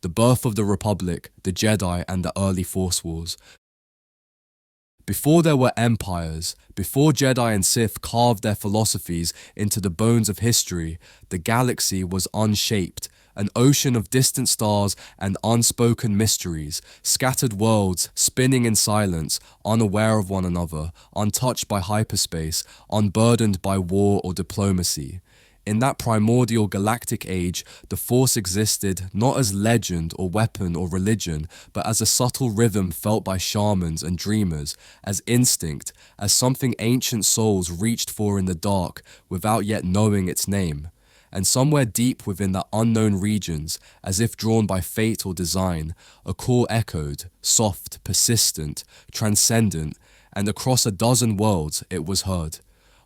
the birth of the Republic, the Jedi, and the early Force Wars. Before there were empires, before Jedi and Sith carved their philosophies into the bones of history, the galaxy was unshaped, an ocean of distant stars and unspoken mysteries, scattered worlds spinning in silence, unaware of one another, untouched by hyperspace, unburdened by war or diplomacy. In that primordial galactic age, the Force existed not as legend or weapon or religion, but as a subtle rhythm felt by shamans and dreamers, as instinct, as something ancient souls reached for in the dark without yet knowing its name. And somewhere deep within the unknown regions, as if drawn by fate or design, a call echoed, soft, persistent, transcendent, and across a dozen worlds it was heard.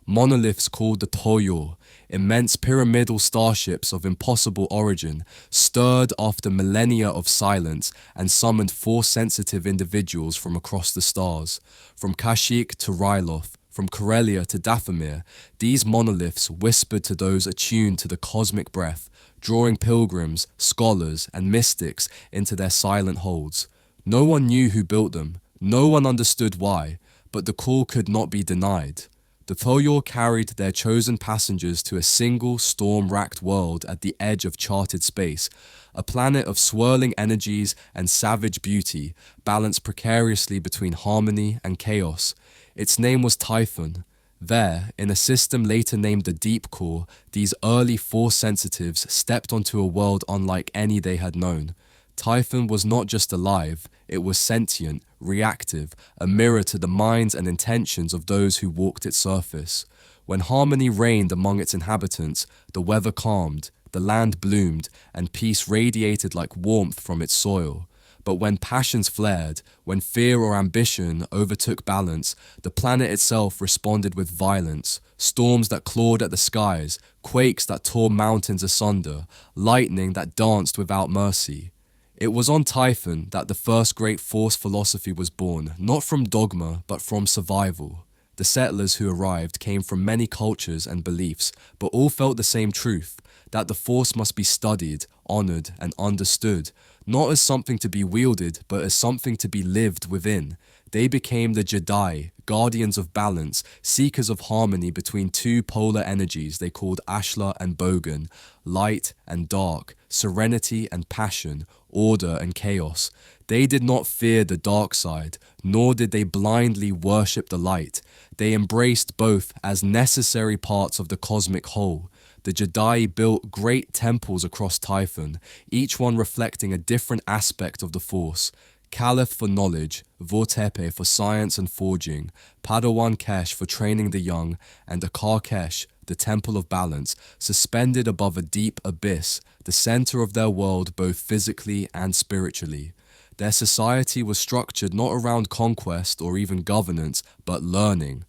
Monoliths called the Toyo, immense pyramidal starships of impossible origin, stirred after millennia of silence and summoned Force-sensitive individuals from across the stars. From Kashyyyk to Ryloth, from Corellia to Dathomir, these monoliths whispered to those attuned to the cosmic breath, drawing pilgrims, scholars, and mystics into their silent holds. No one knew who built them, no one understood why, but the call could not be denied. The Toyo carried their chosen passengers to a single storm-racked world at the edge of charted space, a planet of swirling energies and savage beauty, balanced precariously between harmony and chaos. Its name was Typhon. There, in a system later named the Deep Core, these early Force sensitives stepped onto a world unlike any they had known. Typhon was not just alive, it was sentient, reactive, a mirror to the minds and intentions of those who walked its surface. When harmony reigned among its inhabitants, the weather calmed, the land bloomed, and peace radiated like warmth from its soil. But when passions flared, when fear or ambition overtook balance, the planet itself responded with violence, storms that clawed at the skies, quakes that tore mountains asunder, lightning that danced without mercy. It was on Typhon that the first great Force philosophy was born, not from dogma, but from survival. The settlers who arrived came from many cultures and beliefs, but all felt the same truth, that the Force must be studied, honored, and understood, not as something to be wielded, but as something to be lived within. They became the Jedai, guardians of balance, seekers of harmony between two polar energies they called Ashla and Bogan, light and dark, serenity and passion, order and chaos. They did not fear the dark side, nor did they blindly worship the light. They embraced both as necessary parts of the cosmic whole. The Jedai built great temples across Typhon, each one reflecting a different aspect of the Force. Caliph for knowledge, Vortepe for science and forging, Padawan Kesh for training the young, and Akar Kesh, the Temple of Balance, suspended above a deep abyss, the center of their world both physically and spiritually. Their society was structured not around conquest or even governance, but learning.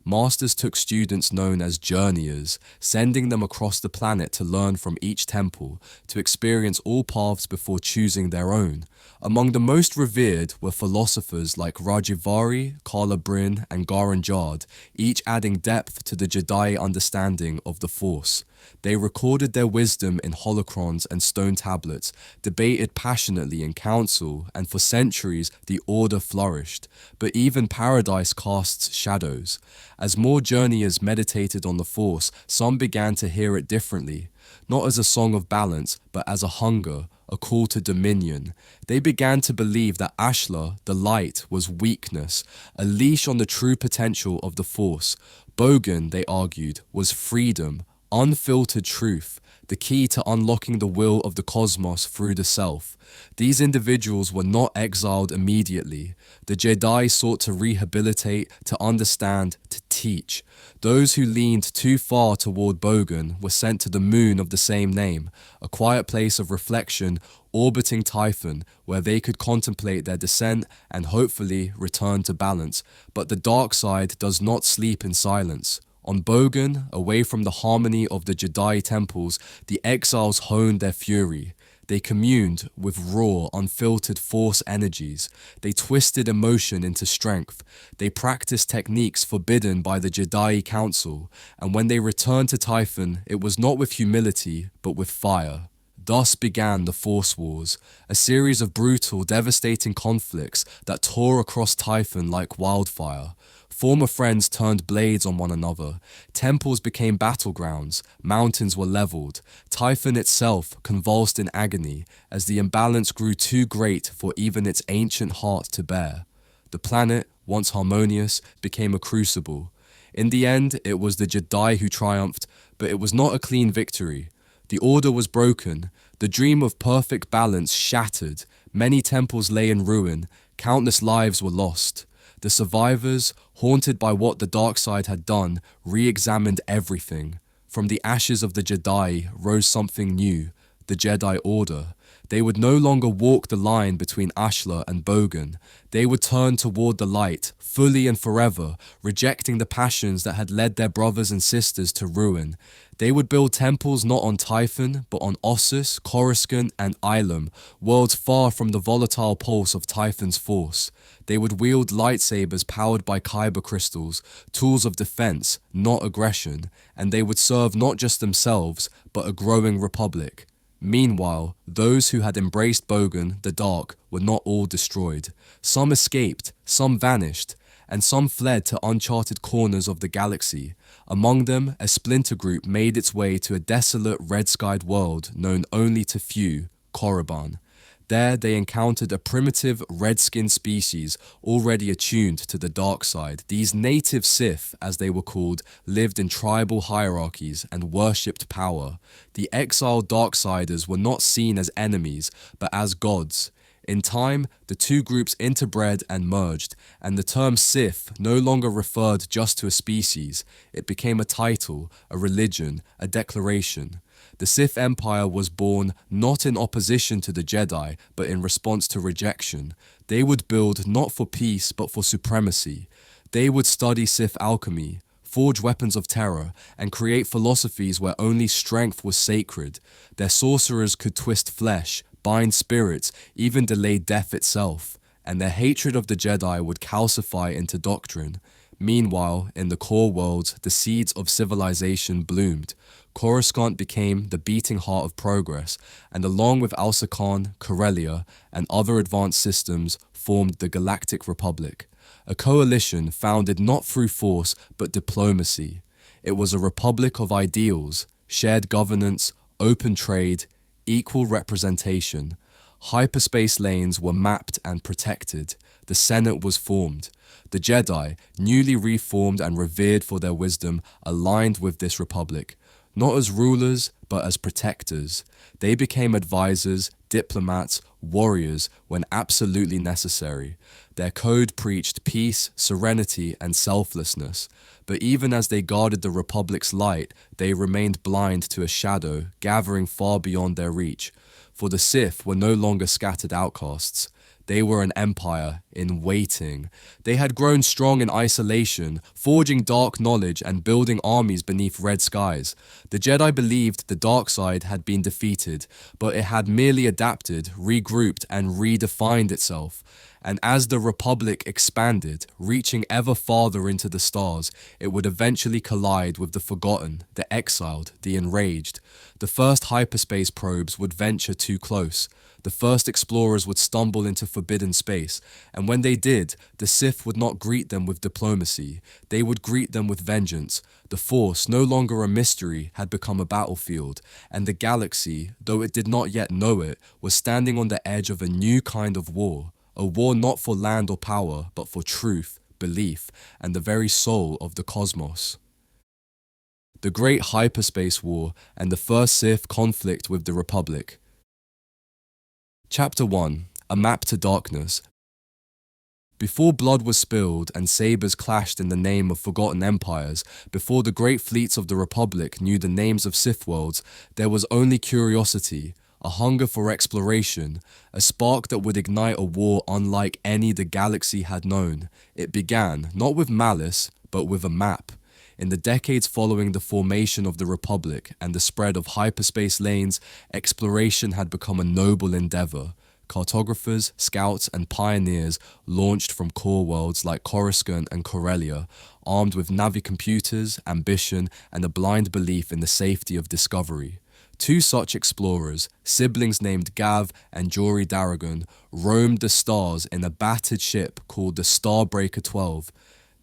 Masters took students known as journeyers, sending them across the planet to learn from each temple, to experience all paths before choosing their own. Among the most revered were philosophers like Rajivari, Karla Bryn, and Garanjad, each adding depth to the Jedi understanding of the Force. They recorded their wisdom in holocrons and stone tablets, debated passionately in council, and for centuries the Order flourished. But even paradise casts shadows. As more journeyers meditated on the Force, some began to hear it differently. Not as a song of balance, but as a hunger, a call to dominion. They began to believe that Ashla, the light, was weakness, a leash on the true potential of the Force. Bogan, they argued, was freedom, unfiltered truth, the key to unlocking the will of the cosmos through the self. These individuals were not exiled immediately. The Jedi sought to rehabilitate, to understand, to teach. Those who leaned too far toward Bogan were sent to the moon of the same name, a quiet place of reflection orbiting Typhon, where they could contemplate their descent and hopefully return to balance. But the dark side does not sleep in silence. On Bogan, away from the harmony of the Jedi temples, the exiles honed their fury. They communed with raw, unfiltered Force energies. They twisted emotion into strength. They practiced techniques forbidden by the Jedi Council. And when they returned to Typhon, it was not with humility, but with fire. Thus began the Force Wars, a series of brutal, devastating conflicts that tore across Typhon like wildfire. Former friends turned blades on one another, temples became battlegrounds, mountains were leveled, Typhon itself convulsed in agony as the imbalance grew too great for even its ancient heart to bear. The planet, once harmonious, became a crucible. In the end, it was the Jedai who triumphed, but it was not a clean victory. The order was broken, the dream of perfect balance shattered, many temples lay in ruin, countless lives were lost. The survivors, haunted by what the dark side had done, re-examined everything. From the ashes of the Jedi rose something new, the Jedi Order. They would no longer walk the line between Ashla and Bogan. They would turn toward the light, fully and forever, rejecting the passions that had led their brothers and sisters to ruin. They would build temples not on Typhon, but on Ossus, Coruscant, and Ilum, worlds far from the volatile pulse of Typhon's force. They would wield lightsabers powered by kyber crystals, tools of defense, not aggression, and they would serve not just themselves, but a growing republic. Meanwhile, those who had embraced Bogan, the Dark, were not all destroyed. Some escaped, some vanished, and some fled to uncharted corners of the galaxy. Among them, a splinter group made its way to a desolate red-skied world known only to few, Korriban. There they encountered a primitive red-skinned species already attuned to the dark side. These native Sith, as they were called, lived in tribal hierarchies and worshipped power. The exiled Darksiders were not seen as enemies, but as gods. In time, the two groups interbred and merged, and the term Sith no longer referred just to a species. It became a title, a religion, a declaration. The Sith Empire was born not in opposition to the Jedi, but in response to rejection. They would build not for peace, but for supremacy. They would study Sith alchemy, forge weapons of terror, and create philosophies where only strength was sacred. Their sorcerers could twist flesh, bind spirits, even delay death itself, and their hatred of the Jedi would calcify into doctrine. Meanwhile, in the core worlds, the seeds of civilization bloomed. Coruscant became the beating heart of progress, and along with Alsakan, Corellia, and other advanced systems, formed the Galactic Republic, a coalition founded not through force but diplomacy. It was a republic of ideals, shared governance, open trade, equal representation. Hyperspace lanes were mapped and protected. The Senate was formed. The Jedi, newly reformed and revered for their wisdom, aligned with this republic. Not as rulers, but as protectors. They became advisors, diplomats, warriors when absolutely necessary. Their code preached peace, serenity, and selflessness. But even as they guarded the Republic's light, they remained blind to a shadow, gathering far beyond their reach. For the Sith were no longer scattered outcasts. They were an empire in waiting. They had grown strong in isolation, forging dark knowledge and building armies beneath red skies. The Jedi believed the dark side had been defeated, but it had merely adapted, regrouped, and redefined itself. And as the Republic expanded, reaching ever farther into the stars, it would eventually collide with the forgotten, the exiled, the enraged. The first hyperspace probes would venture too close. The first explorers would stumble into forbidden space, and when they did, the Sith would not greet them with diplomacy. They would greet them with vengeance. The Force, no longer a mystery, had become a battlefield, and the galaxy, though it did not yet know it, was standing on the edge of a new kind of war. A war not for land or power, but for truth, belief, and the very soul of the cosmos. The Great Hyperspace War and the First Sith conflict with the Republic. Chapter 1. A Map to Darkness. Before blood was spilled and sabers clashed in the name of forgotten empires, before the great fleets of the Republic knew the names of Sith worlds, there was only curiosity, a hunger for exploration, a spark that would ignite a war unlike any the galaxy had known. It began, not with malice, but with a map. In the decades following the formation of the Republic and the spread of hyperspace lanes, exploration had become a noble endeavor. Cartographers, scouts, and pioneers launched from core worlds like Coruscant and Corellia, armed with navicomputers, ambition, and a blind belief in the safety of discovery. Two such explorers, siblings named Gav and Jory Darragon, roamed the stars in a battered ship called the Starbreaker 12.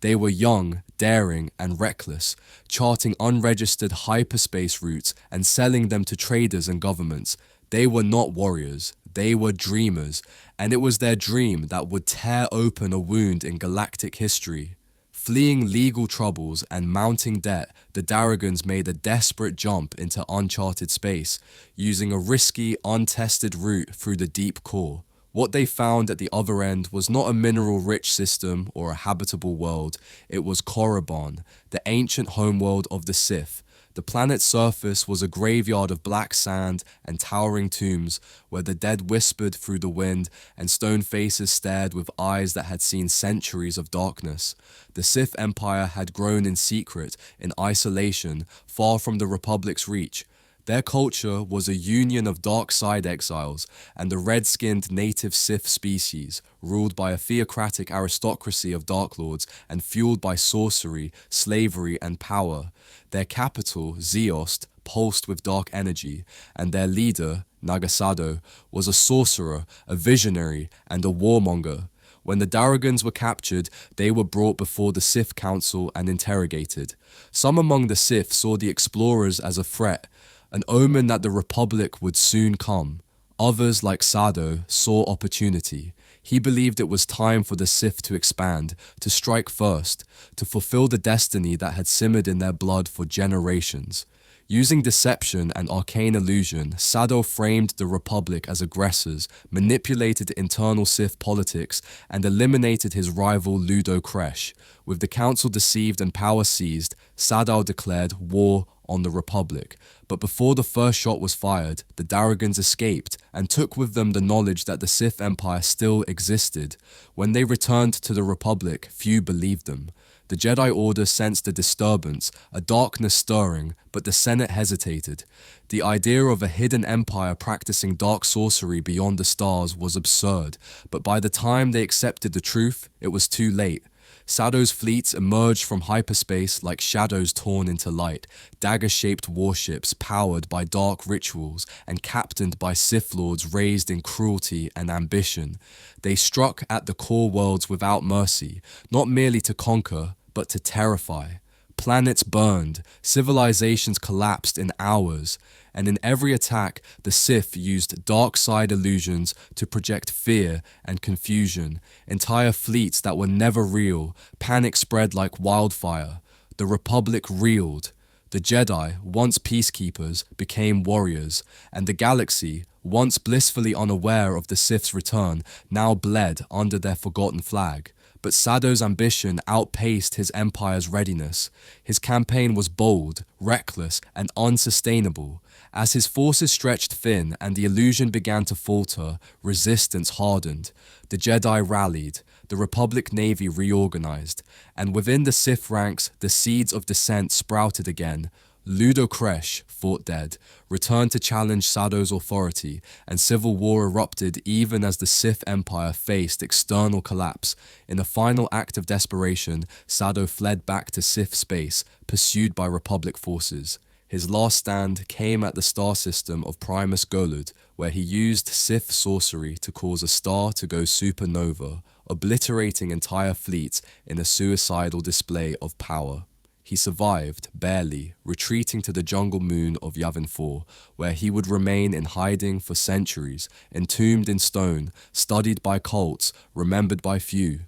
They were young, daring, and reckless, charting unregistered hyperspace routes and selling them to traders and governments. They were not warriors, they were dreamers, and it was their dream that would tear open a wound in galactic history. Fleeing legal troubles and mounting debt, the Darragons made a desperate jump into uncharted space, using a risky, untested route through the deep core. What they found at the other end was not a mineral-rich system or a habitable world. It was Korriban, the ancient homeworld of the Sith. The planet's surface was a graveyard of black sand and towering tombs where the dead whispered through the wind and stone faces stared with eyes that had seen centuries of darkness. The Sith Empire had grown in secret, in isolation, far from the Republic's reach. Their culture was a union of dark side exiles and the red-skinned native Sith species, ruled by a theocratic aristocracy of Dark Lords and fueled by sorcery, slavery, and power. Their capital, Zeost, pulsed with dark energy, and their leader, Nagasado, was a sorcerer, a visionary, and a warmonger. When the Darragons were captured, they were brought before the Sith Council and interrogated. Some among the Sith saw the explorers as a threat, an omen that the Republic would soon come. Others, like Sado, saw opportunity. He believed it was time for the Sith to expand, to strike first, to fulfill the destiny that had simmered in their blood for generations. Using deception and arcane illusion, Sado framed the Republic as aggressors, manipulated internal Sith politics, and eliminated his rival Ludo Kresh. With the Council deceived and power seized, Sado declared war on the Republic. But before the first shot was fired, the Darragons escaped and took with them the knowledge that the Sith Empire still existed. When they returned to the Republic, few believed them. The Jedi Order sensed a disturbance, a darkness stirring, but the Senate hesitated. The idea of a hidden empire practicing dark sorcery beyond the stars was absurd, but by the time they accepted the truth, it was too late. Sado's fleets emerged from hyperspace like shadows torn into light, dagger-shaped warships powered by dark rituals and captained by Sith Lords raised in cruelty and ambition. They struck at the core worlds without mercy, not merely to conquer, but to terrify. Planets burned, civilizations collapsed in hours, and in every attack, the Sith used dark side illusions to project fear and confusion. Entire fleets that were never real, panic spread like wildfire. The Republic reeled. The Jedi, once peacekeepers, became warriors, and the galaxy, once blissfully unaware of the Sith's return, now bled under their forgotten flag. But Sado's ambition outpaced his empire's readiness. His campaign was bold, reckless, and unsustainable. As his forces stretched thin and the illusion began to falter, resistance hardened. The Jedi rallied, the Republic Navy reorganized, and within the Sith ranks, the seeds of dissent sprouted again. Ludo Kresh, thought dead, returned to challenge Sado's authority, and civil war erupted even as the Sith Empire faced external collapse. In a final act of desperation, Sado fled back to Sith space, pursued by Republic forces. His last stand came at the star system of Primus Golud, where he used Sith sorcery to cause a star to go supernova, obliterating entire fleets in a suicidal display of power. He survived, barely, retreating to the jungle moon of Yavin 4, where he would remain in hiding for centuries, entombed in stone, studied by cults, remembered by few.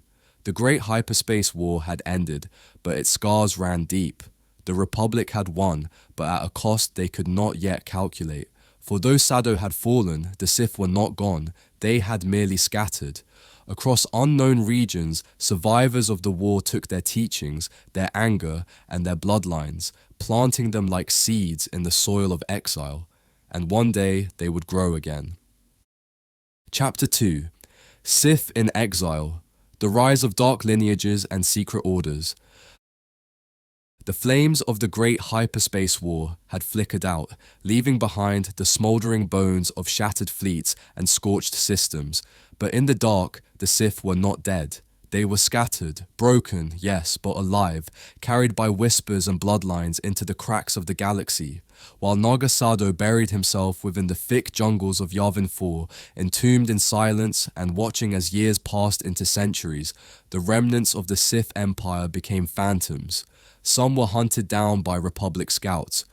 The Great Hyperspace War had ended, but its scars ran deep. The Republic had won, but at a cost they could not yet calculate. For though Sado had fallen, the Sith were not gone, they had merely scattered. Across unknown regions, survivors of the war took their teachings, their anger, and their bloodlines, planting them like seeds in the soil of exile, and one day they would grow again. Chapter 2. Sith in Exile. The Rise of Dark Lineages and Secret Orders. The flames of the Great Hyperspace War had flickered out, leaving behind the smoldering bones of shattered fleets and scorched systems. But in the dark, the Sith were not dead. They were scattered, broken, yes, but alive, carried by whispers and bloodlines into the cracks of the galaxy, while Naga Sado buried himself within the thick jungles of Yavin 4, entombed in silence and watching as years passed into centuries. The remnants of the Sith Empire became phantoms. Some were hunted down by Republic scouts.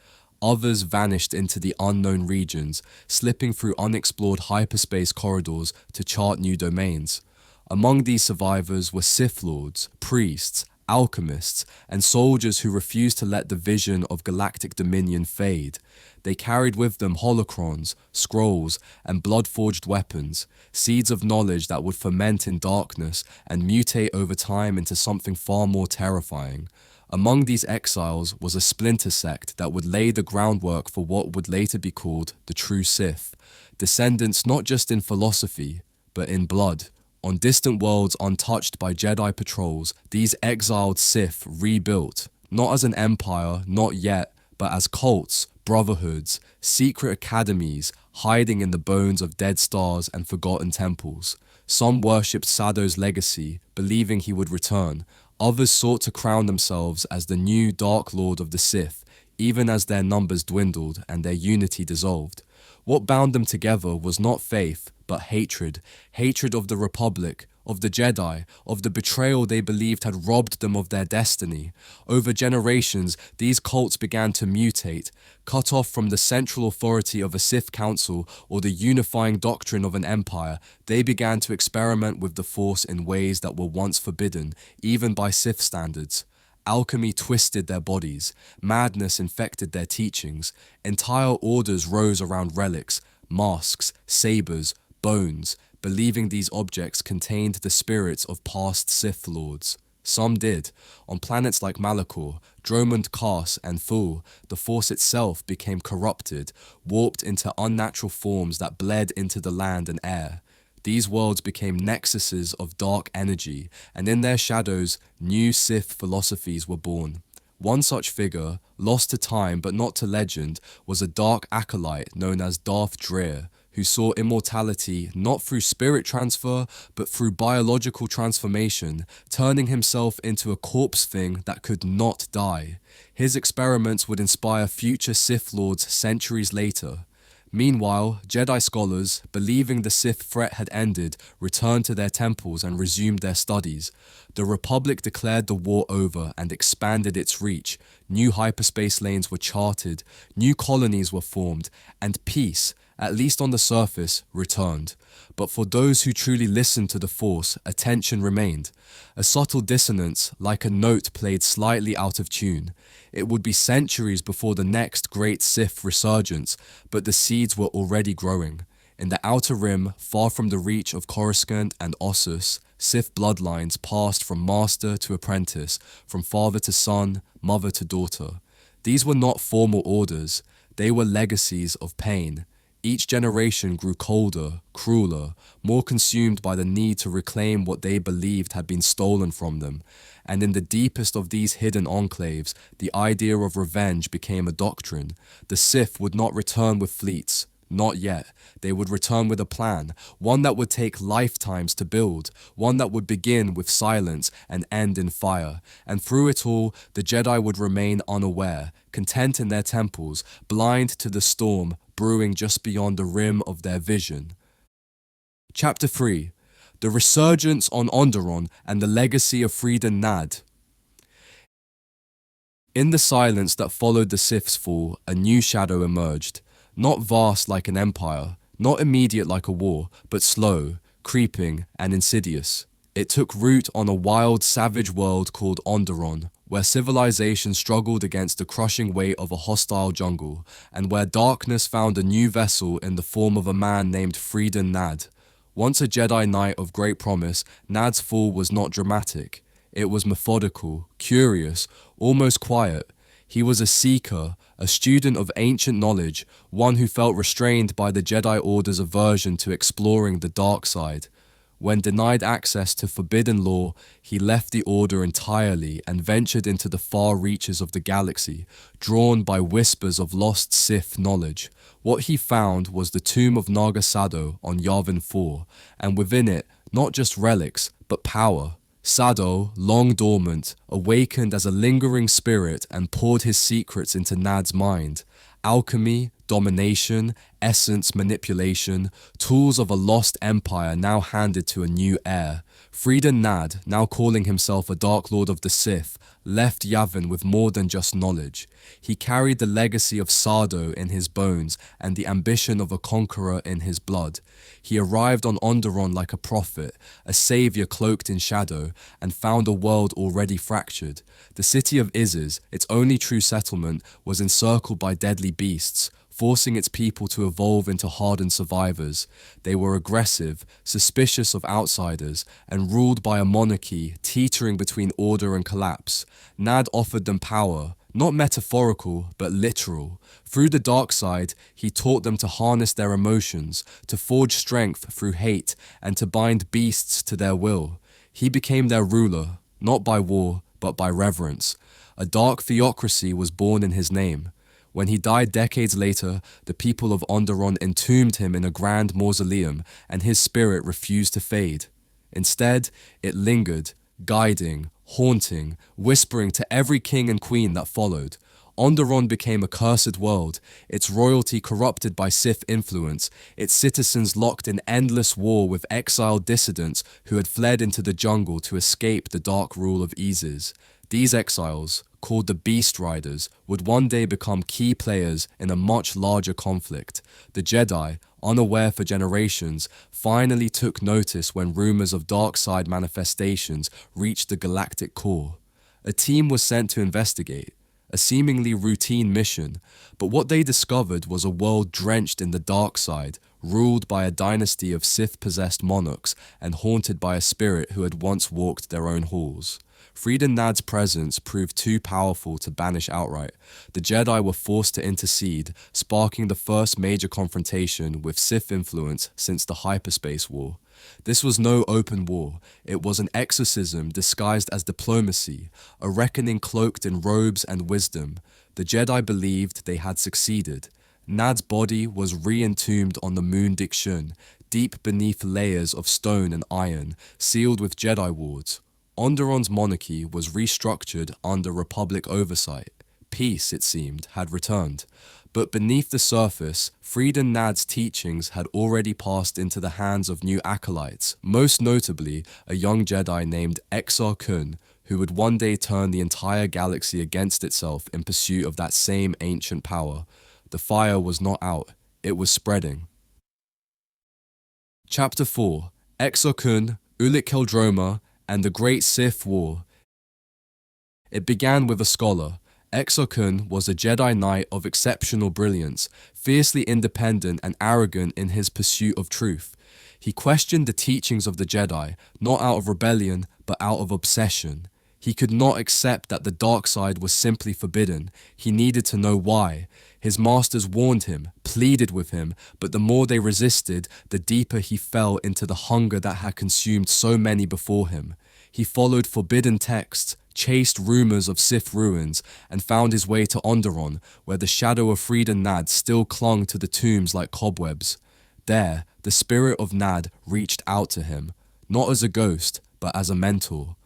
Others vanished into the unknown regions, slipping through unexplored hyperspace corridors to chart new domains. Among these survivors were Sith Lords, priests, alchemists, and soldiers who refused to let the vision of galactic dominion fade. They carried with them holocrons, scrolls, and blood-forged weapons, seeds of knowledge that would ferment in darkness and mutate over time into something far more terrifying. Among these exiles was a splinter sect that would lay the groundwork for what would later be called the true Sith, descendants not just in philosophy, but in blood. On distant worlds untouched by Jedi patrols, these exiled Sith rebuilt, not as an empire, not yet, but as cults, brotherhoods, secret academies, hiding in the bones of dead stars and forgotten temples. Some worshipped Sado's legacy, believing he would return. Others sought to crown themselves as the new Dark Lord of the Sith, even as their numbers dwindled and their unity dissolved. What bound them together was not faith, but hatred. Hatred of the Republic, of the Jedi, of the betrayal they believed had robbed them of their destiny. Over generations, these cults began to mutate, cut off from the central authority of a Sith council or the unifying doctrine of an empire. They began to experiment with the Force in ways that were once forbidden, even by Sith standards. Alchemy twisted their bodies, madness infected their teachings, entire orders rose around relics, masks, sabers, bones, believing these objects contained the spirits of past Sith Lords. Some did. On planets like Malachor, Dromund Kaas, and Thul, the Force itself became corrupted, warped into unnatural forms that bled into the land and air. These worlds became nexuses of dark energy, and in their shadows, new Sith philosophies were born. One such figure, lost to time but not to legend, was a dark acolyte known as Darth Dreer, who saw immortality not through spirit transfer, but through biological transformation, turning himself into a corpse thing that could not die. His experiments would inspire future Sith Lords centuries later. Meanwhile, Jedi scholars, believing the Sith threat had ended, returned to their temples and resumed their studies. The Republic declared the war over and expanded its reach. New hyperspace lanes were charted, new colonies were formed, and peace, at least on the surface, returned. But for those who truly listened to the Force, a tension remained. A subtle dissonance, like a note played slightly out of tune. It would be centuries before the next great Sith resurgence, but the seeds were already growing. In the Outer Rim, far from the reach of Coruscant and Ossus, Sith bloodlines passed from master to apprentice, from father to son, mother to daughter. These were not formal orders, they were legacies of pain. Each generation grew colder, crueler, more consumed by the need to reclaim what they believed had been stolen from them. And in the deepest of these hidden enclaves, the idea of revenge became a doctrine. The Sith would not return with fleets. Not yet. They would return with a plan, one that would take lifetimes to build, one that would begin with silence and end in fire. And through it all, the Jedi would remain unaware, content in their temples, blind to the storm brewing just beyond the rim of their vision. Chapter 3. The Resurgence on Onderon and the Legacy of Freedom Nad. In the silence that followed the Sith's fall, a new shadow emerged. Not vast like an empire, not immediate like a war, but slow, creeping, and insidious. It took root on a wild, savage world called Onderon, where civilization struggled against the crushing weight of a hostile jungle, and where darkness found a new vessel in the form of a man named Freedom Nad. Once a Jedi Knight of great promise, Nad's fall was not dramatic. It was methodical, curious, almost quiet. He was a seeker, a student of ancient knowledge, one who felt restrained by the Jedi Order's aversion to exploring the dark side. When denied access to forbidden lore, he left the Order entirely and ventured into the far reaches of the galaxy, drawn by whispers of lost Sith knowledge. What he found was the tomb of Naga Sado on Yavin 4, and within it, not just relics, but power. Sado, long dormant, awakened as a lingering spirit and poured his secrets into Nad's mind. Alchemy, domination, essence manipulation, tools of a lost empire now handed to a new heir. Freedom Nad, now calling himself a Dark Lord of the Sith, left Yavin with more than just knowledge. He carried the legacy of Sado in his bones and the ambition of a conqueror in his blood. He arrived on Onderon like a prophet, a savior cloaked in shadow, and found a world already fractured. The city of Iziz, its only true settlement, was encircled by deadly beasts, forcing its people to evolve into hardened survivors. They were aggressive, suspicious of outsiders, and ruled by a monarchy teetering between order and collapse. Nad offered them power, not metaphorical, but literal. Through the dark side, he taught them to harness their emotions, to forge strength through hate, and to bind beasts to their will. He became their ruler, not by war, but by reverence. A dark theocracy was born in his name. When he died decades later, the people of Onderon entombed him in a grand mausoleum, and his spirit refused to fade. Instead, it lingered, guiding, haunting, whispering to every king and queen that followed. Onderon became a cursed world, its royalty corrupted by Sith influence, its citizens locked in endless war with exiled dissidents who had fled into the jungle to escape the dark rule of Iziz. These exiles, called the Beast Riders, would one day become key players in a much larger conflict. The Jedi, unaware for generations, finally took notice when rumors of dark side manifestations reached the galactic core. A team was sent to investigate, a seemingly routine mission, but what they discovered was a world drenched in the dark side, ruled by a dynasty of Sith-possessed monarchs and haunted by a spirit who had once walked their own halls. Freedom Nad's presence proved too powerful to banish outright. The Jedi were forced to intercede, sparking the first major confrontation with Sith influence since the Hyperspace War. This was no open war, it was an exorcism disguised as diplomacy, a reckoning cloaked in robes and wisdom. The Jedi believed they had succeeded. Nad's body was re-entombed on the moon Dixun, deep beneath layers of stone and iron, sealed with Jedi wards. Onderon's monarchy was restructured under Republic oversight. Peace, it seemed, had returned. But beneath the surface, Freedom Nad's teachings had already passed into the hands of new acolytes, most notably a young Jedi named Exegol, who would one day turn the entire galaxy against itself in pursuit of that same ancient power. The fire was not out, it was spreading. Chapter 4. Exegol, Ulic Qel-Droma, and the Great Sith War. It began with a scholar. Exegol was a Jedi Knight of exceptional brilliance, fiercely independent and arrogant in his pursuit of truth. He questioned the teachings of the Jedi, not out of rebellion, but out of obsession. He could not accept that the dark side was simply forbidden. He needed to know why. His masters warned him, pleaded with him, but the more they resisted, the deeper he fell into the hunger that had consumed so many before him. He followed forbidden texts, chased rumors of Sith ruins, and found his way to Onderon, where the shadow of Freedom Nad still clung to the tombs like cobwebs. There, the spirit of Nad reached out to him, not as a ghost, but as a mentor.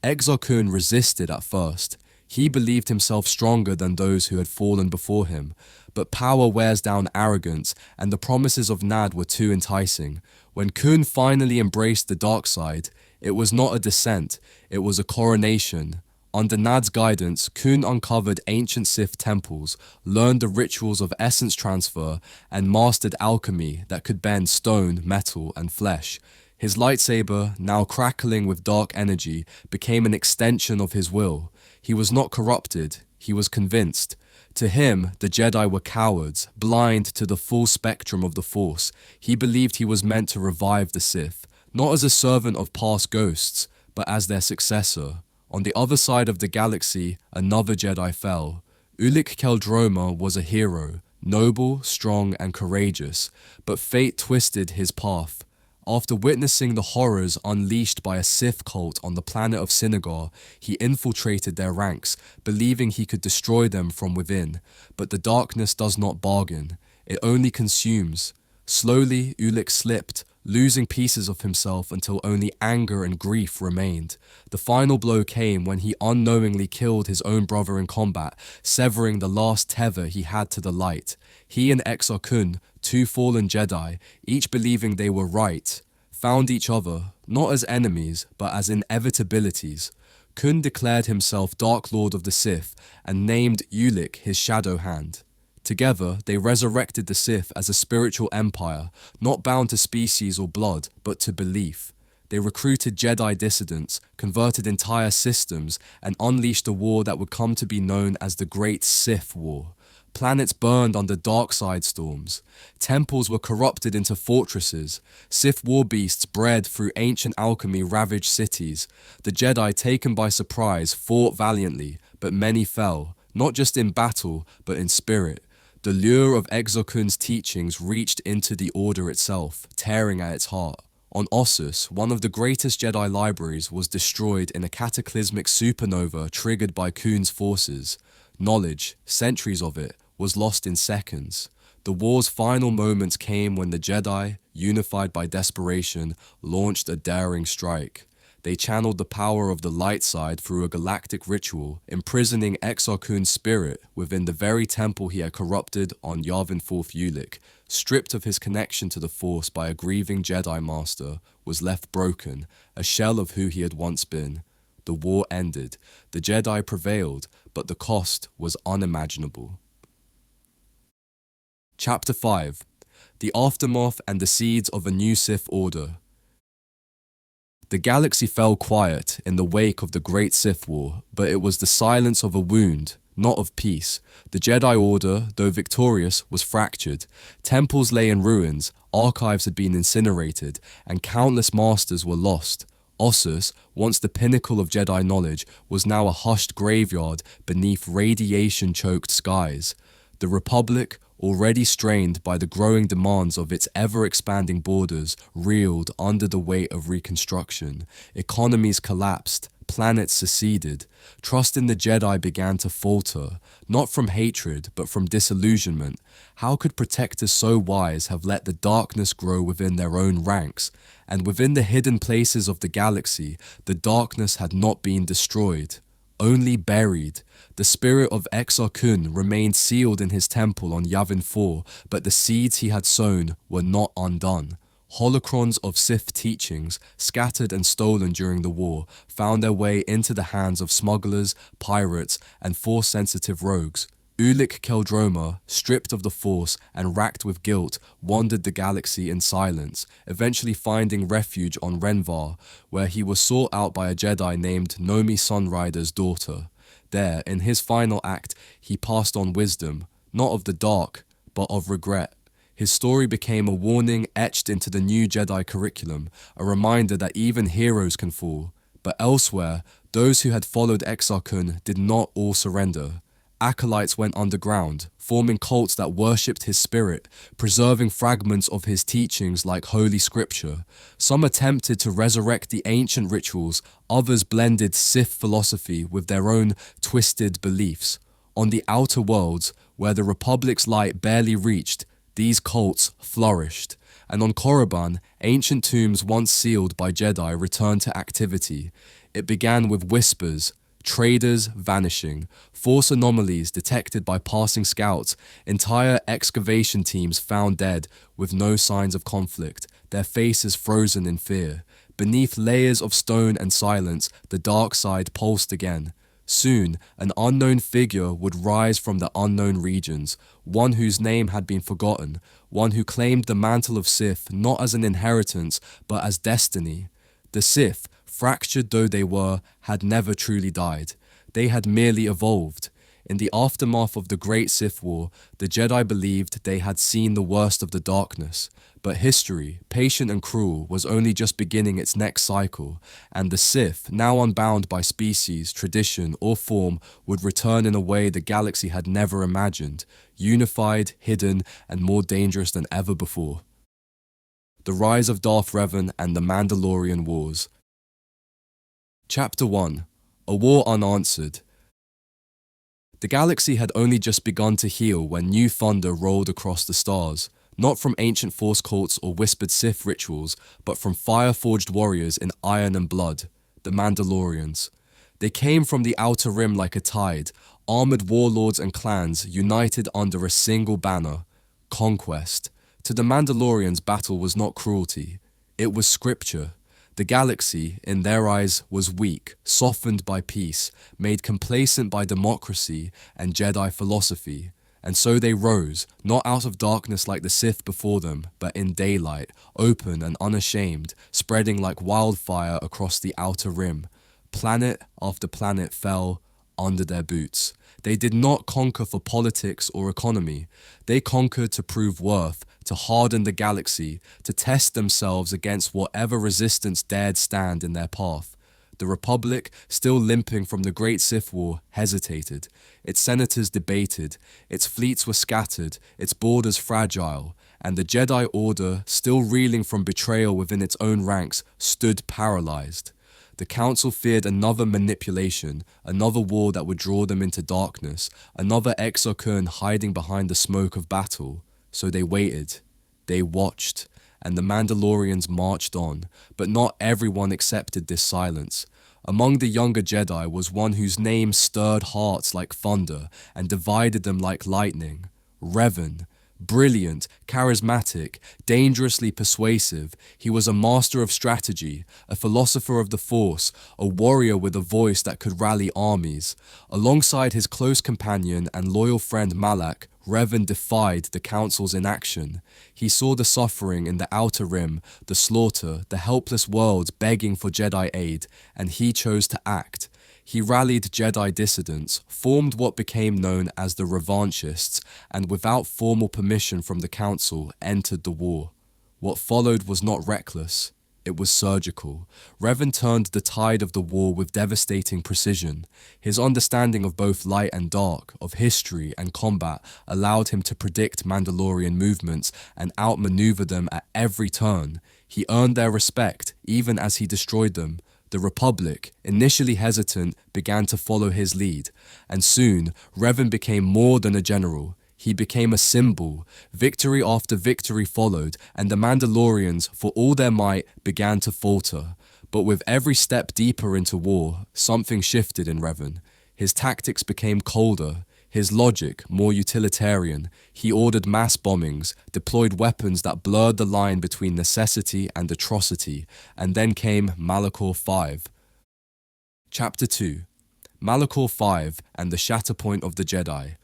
Exegol resisted at first. He believed himself stronger than those who had fallen before him, but power wears down arrogance, and the promises of Nad were too enticing. When Kun finally embraced the dark side, it was not a descent, it was a coronation. Under Nad's guidance, Kun uncovered ancient Sith temples, learned the rituals of essence transfer, and mastered alchemy that could bend stone, metal, and flesh. His lightsaber, now crackling with dark energy, became an extension of his will. He was not corrupted, he was convinced. To him, the Jedi were cowards, blind to the full spectrum of the Force. He believed he was meant to revive the Sith, not as a servant of past ghosts, but as their successor. On the other side of the galaxy, another Jedi fell. Ulic Qel-Droma was a hero, noble, strong, and courageous, but fate twisted his path. After witnessing the horrors unleashed by a Sith cult on the planet of Synagogue, he infiltrated their ranks, believing he could destroy them from within. But the darkness does not bargain, it only consumes. Slowly, Ulic slipped, losing pieces of himself until only anger and grief remained. The final blow came when he unknowingly killed his own brother in combat, severing the last tether he had to the light. He and Exar Kun, two fallen Jedi, each believing they were right, found each other, not as enemies, but as inevitabilities. Kun declared himself Dark Lord of the Sith and named Ulic his shadow hand. Together, they resurrected the Sith as a spiritual empire, not bound to species or blood, but to belief. They recruited Jedi dissidents, converted entire systems, and unleashed a war that would come to be known as the Great Sith War. Planets burned under dark side storms. Temples were corrupted into fortresses. Sith war beasts bred through ancient alchemy ravaged cities. The Jedi, taken by surprise, fought valiantly, but many fell, not just in battle, but in spirit. The lure of Exar Kun's teachings reached into the Order itself, tearing at its heart. On Ossus, one of the greatest Jedi libraries was destroyed in a cataclysmic supernova triggered by Kun's forces. Knowledge, centuries of it, was lost in seconds. The war's final moments came when the Jedi, unified by desperation, launched a daring strike. They channeled the power of the light side through a galactic ritual, imprisoning Exar Kun's spirit within the very temple he had corrupted on Yavin 4th Ulic. Stripped of his connection to the Force by a grieving Jedi Master, was left broken, a shell of who he had once been. The war ended. The Jedi prevailed, but the cost was unimaginable. Chapter 5. The Aftermath and the Seeds of a New Sith Order. The galaxy fell quiet in the wake of the Great Sith War, but it was the silence of a wound, not of peace. The Jedi Order, though victorious, was fractured. Temples lay in ruins, archives had been incinerated, and countless masters were lost. Ossus, once the pinnacle of Jedi knowledge, was now a hushed graveyard beneath radiation-choked skies. The Republic, already strained by the growing demands of its ever-expanding borders, reeled under the weight of reconstruction. Economies collapsed, planets seceded. Trust in the Jedi began to falter, not from hatred, but from disillusionment. How could protectors so wise have let the darkness grow within their own ranks? And within the hidden places of the galaxy, the darkness had not been destroyed, only buried. The spirit of Exar Kun remained sealed in his temple on Yavin 4, but the seeds he had sown were not undone. Holocrons of Sith teachings, scattered and stolen during the war, found their way into the hands of smugglers, pirates, and Force-sensitive rogues. Ulic Qel-Droma, stripped of the Force and racked with guilt, wandered the galaxy in silence, eventually finding refuge on Renvar, where he was sought out by a Jedi named Nomi Sunrider's daughter. There, in his final act, he passed on wisdom, not of the dark, but of regret. His story became a warning etched into the new Jedi curriculum, a reminder that even heroes can fall. But elsewhere, those who had followed Exar Kun did not all surrender. Acolytes went underground, forming cults that worshipped his spirit, preserving fragments of his teachings like Holy Scripture. Some attempted to resurrect the ancient rituals, others blended Sith philosophy with their own twisted beliefs. On the outer worlds, where the Republic's light barely reached, these cults flourished. And on Korriban, ancient tombs once sealed by Jedi returned to activity. It began with whispers, traders vanishing, Force anomalies detected by passing scouts, entire excavation teams found dead with no signs of conflict, their faces frozen in fear. Beneath layers of stone and silence, the dark side pulsed again. Soon, an unknown figure would rise from the unknown regions, one whose name had been forgotten, one who claimed the mantle of Sith not as an inheritance, but as destiny. The Sith, fractured though they were, had never truly died. They had merely evolved. In the aftermath of the Great Sith War, the Jedi believed they had seen the worst of the darkness. But history, patient and cruel, was only just beginning its next cycle, and the Sith, now unbound by species, tradition, or form, would return in a way the galaxy had never imagined, unified, hidden, and more dangerous than ever before. The Rise of Darth Revan and the Mandalorian Wars. Chapter 1. A War Unanswered. The galaxy had only just begun to heal when new thunder rolled across the stars. not from ancient Force cults or whispered Sith rituals, but from fire-forged warriors in iron and blood, the Mandalorians. They came from the Outer Rim like a tide, armored warlords and clans united under a single banner, conquest. To the Mandalorians, battle was not cruelty, it was scripture. The galaxy, in their eyes, was weak, softened by peace, made complacent by democracy and Jedi philosophy. And so they rose, not out of darkness like the Sith before them, but in daylight, open and unashamed, spreading like wildfire across the Outer Rim. Planet after planet fell under their boots. They did not conquer for politics or economy. They conquered to prove worth, to harden the galaxy, to test themselves against whatever resistance dared stand in their path. The Republic, still limping from the Great Sith War, hesitated. Its senators debated, its fleets were scattered, its borders fragile, and the Jedi Order, still reeling from betrayal within its own ranks, stood paralyzed. The Council feared another manipulation, another war that would draw them into darkness, another Exegol hiding behind the smoke of battle. So they waited, they watched, and the Mandalorians marched on, but not everyone accepted this silence. Among the younger Jedi was one whose name stirred hearts like thunder and divided them like lightning, Revan. Brilliant, charismatic, dangerously persuasive, he was a master of strategy, a philosopher of the Force, a warrior with a voice that could rally armies. Alongside his close companion and loyal friend Malak, Revan defied the Council's inaction. He saw the suffering in the Outer Rim, the slaughter, the helpless worlds begging for Jedi aid, and he chose to act. He rallied Jedi dissidents, formed what became known as the Revanchists, and without formal permission from the Council, entered the war. What followed was not reckless, it was surgical. Revan turned the tide of the war with devastating precision. His understanding of both light and dark, of history and combat, allowed him to predict Mandalorian movements and outmaneuver them at every turn. He earned their respect, even as he destroyed them. The Republic, initially hesitant, began to follow his lead, and soon Revan became more than a general. He became a symbol. Victory after victory followed, and the Mandalorians, for all their might, began to falter. But with every step deeper into war, something shifted in Revan. His tactics became colder, his logic more utilitarian. He ordered mass bombings, deployed weapons that blurred the line between necessity and atrocity, and then came Malachor V. Chapter 2. Malachor V and the Shatterpoint of the Jedi.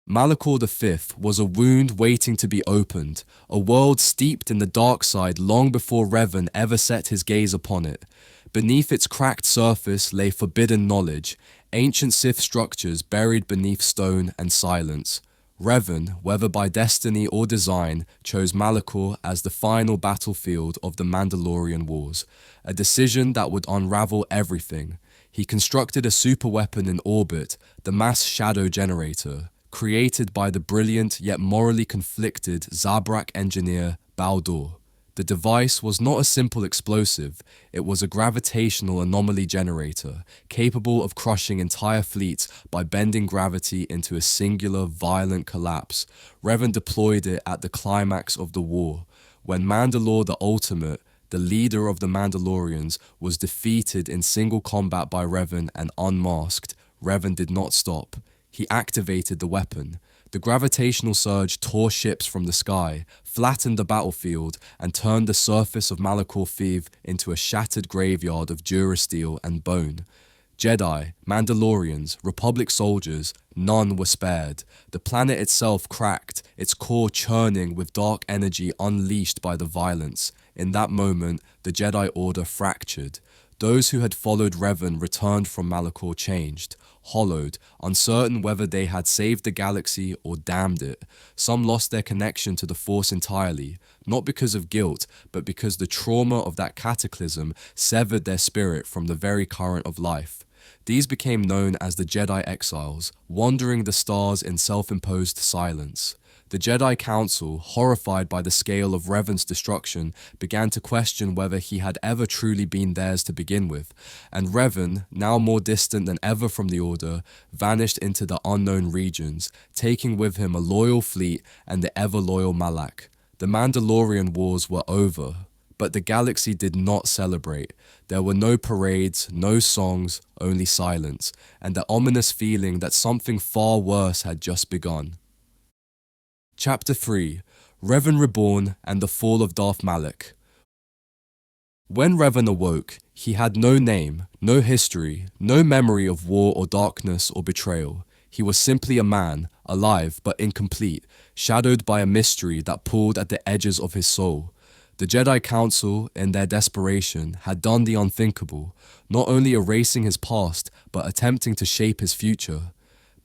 Malachor V was a wound waiting to be opened, a world steeped in the dark side long before Revan ever set his gaze upon it. Beneath its cracked surface lay forbidden knowledge, ancient Sith structures buried beneath stone and silence. Revan, whether by destiny or design, chose Malachor as the final battlefield of the Mandalorian Wars, a decision that would unravel everything. He constructed a superweapon in orbit, the Mass Shadow Generator, created by the brilliant yet morally conflicted Zabrak engineer Baldur. The device was not a simple explosive, it was a gravitational anomaly generator, capable of crushing entire fleets by bending gravity into a singular violent collapse. Revan deployed it at the climax of the war, when Mandalore the Ultimate, the leader of the Mandalorians, was defeated in single combat by Revan and unmasked. Revan did not stop. He activated the weapon. The gravitational surge tore ships from the sky, flattened the battlefield, and turned the surface of Malachor V into a shattered graveyard of durasteel and bone. Jedi, Mandalorians, Republic soldiers, none were spared. The planet itself cracked, its core churning with dark energy unleashed by the violence. In that moment, the Jedi Order fractured. Those who had followed Revan returned from Malachor changed, hollowed, uncertain whether they had saved the galaxy or damned it. Some lost their connection to the Force entirely, not because of guilt, but because the trauma of that cataclysm severed their spirit from the very current of life. These became known as the Jedi Exiles, wandering the stars in self-imposed silence. The Jedi Council, horrified by the scale of Revan's destruction, began to question whether he had ever truly been theirs to begin with, and Revan, now more distant than ever from the Order, vanished into the unknown regions, taking with him a loyal fleet and the ever-loyal Malak. The Mandalorian Wars were over, but the galaxy did not celebrate. There were no parades, no songs, only silence, and the ominous feeling that something far worse had just begun. Chapter 3: Revan Reborn and the Fall of Darth Malak. When Revan awoke, he had no name, no history, no memory of war or darkness or betrayal. He was simply a man, alive but incomplete, shadowed by a mystery that pulled at the edges of his soul. The Jedi Council, in their desperation, had done the unthinkable, not only erasing his past, but attempting to shape his future.